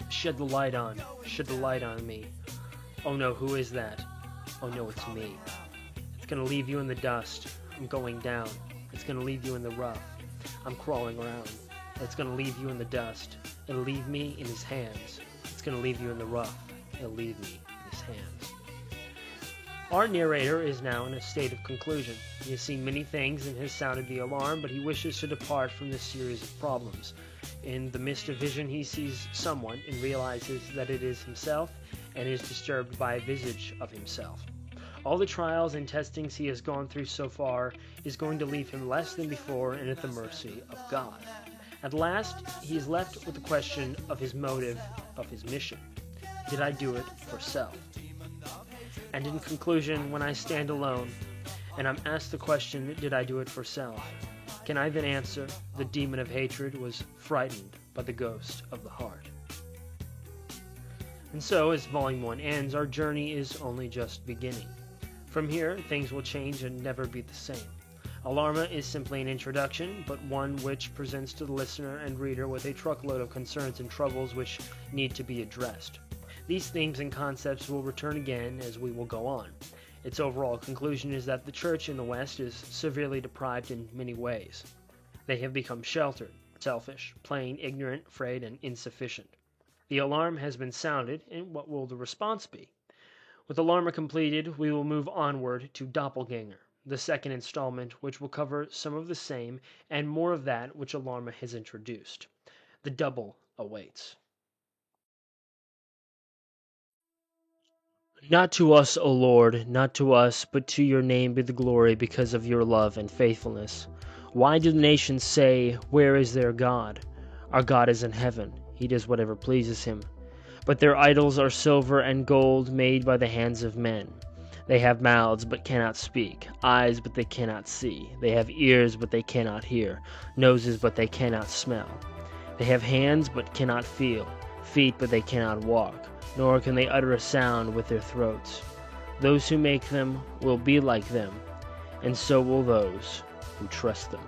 Shed the light on me. Oh no, who is that? Oh no, it's me. It's gonna leave you in the dust. I'm going down. It's gonna leave you in the rough. I'm crawling around. It's gonna leave you in the dust. It'll leave me in his hands. It's gonna leave you in the rough. It'll leave me in his hands. Our narrator is now in a state of conclusion. He has seen many things and has sounded the alarm, but he wishes to depart from this series of problems. In the midst of vision, he sees someone and realizes that it is himself and is disturbed by a visage of himself. All the trials and testings he has gone through so far is going to leave him less than before and at the mercy of God. At last, he is left with the question of his motive, of his mission. Did I do it for self? And in conclusion, when I stand alone, and I'm asked the question, did I do it for self? Can I then answer, the demon of hatred was frightened by the ghost of the heart? And so, as Volume 1 ends, our journey is only just beginning. From here, things will change and never be the same. Alarma is simply an introduction, but one which presents to the listener and reader with a truckload of concerns and troubles which need to be addressed. These themes and concepts will return again as we will go on. Its overall conclusion is that the Church in the West is severely deprived in many ways. They have become sheltered, selfish, plain, ignorant, afraid, and insufficient. The alarm has been sounded, and what will the response be? With Alarma completed, we will move onward to Doppelganger, the second installment, which will cover some of the same and more of that which Alarma has introduced. The double awaits. Not to us, O Lord, not to us, but to your name be the glory because of your love and faithfulness. Why do the nations say, where is their God? Our God is in heaven. He does whatever pleases him. But their idols are silver and gold made by the hands of men. They have mouths but cannot speak, eyes but they cannot see. They have ears but they cannot hear, noses but they cannot smell. They have hands but cannot feel, feet but they cannot walk, nor can they utter a sound with their throats. Those who make them will be like them, and so will those who trust them.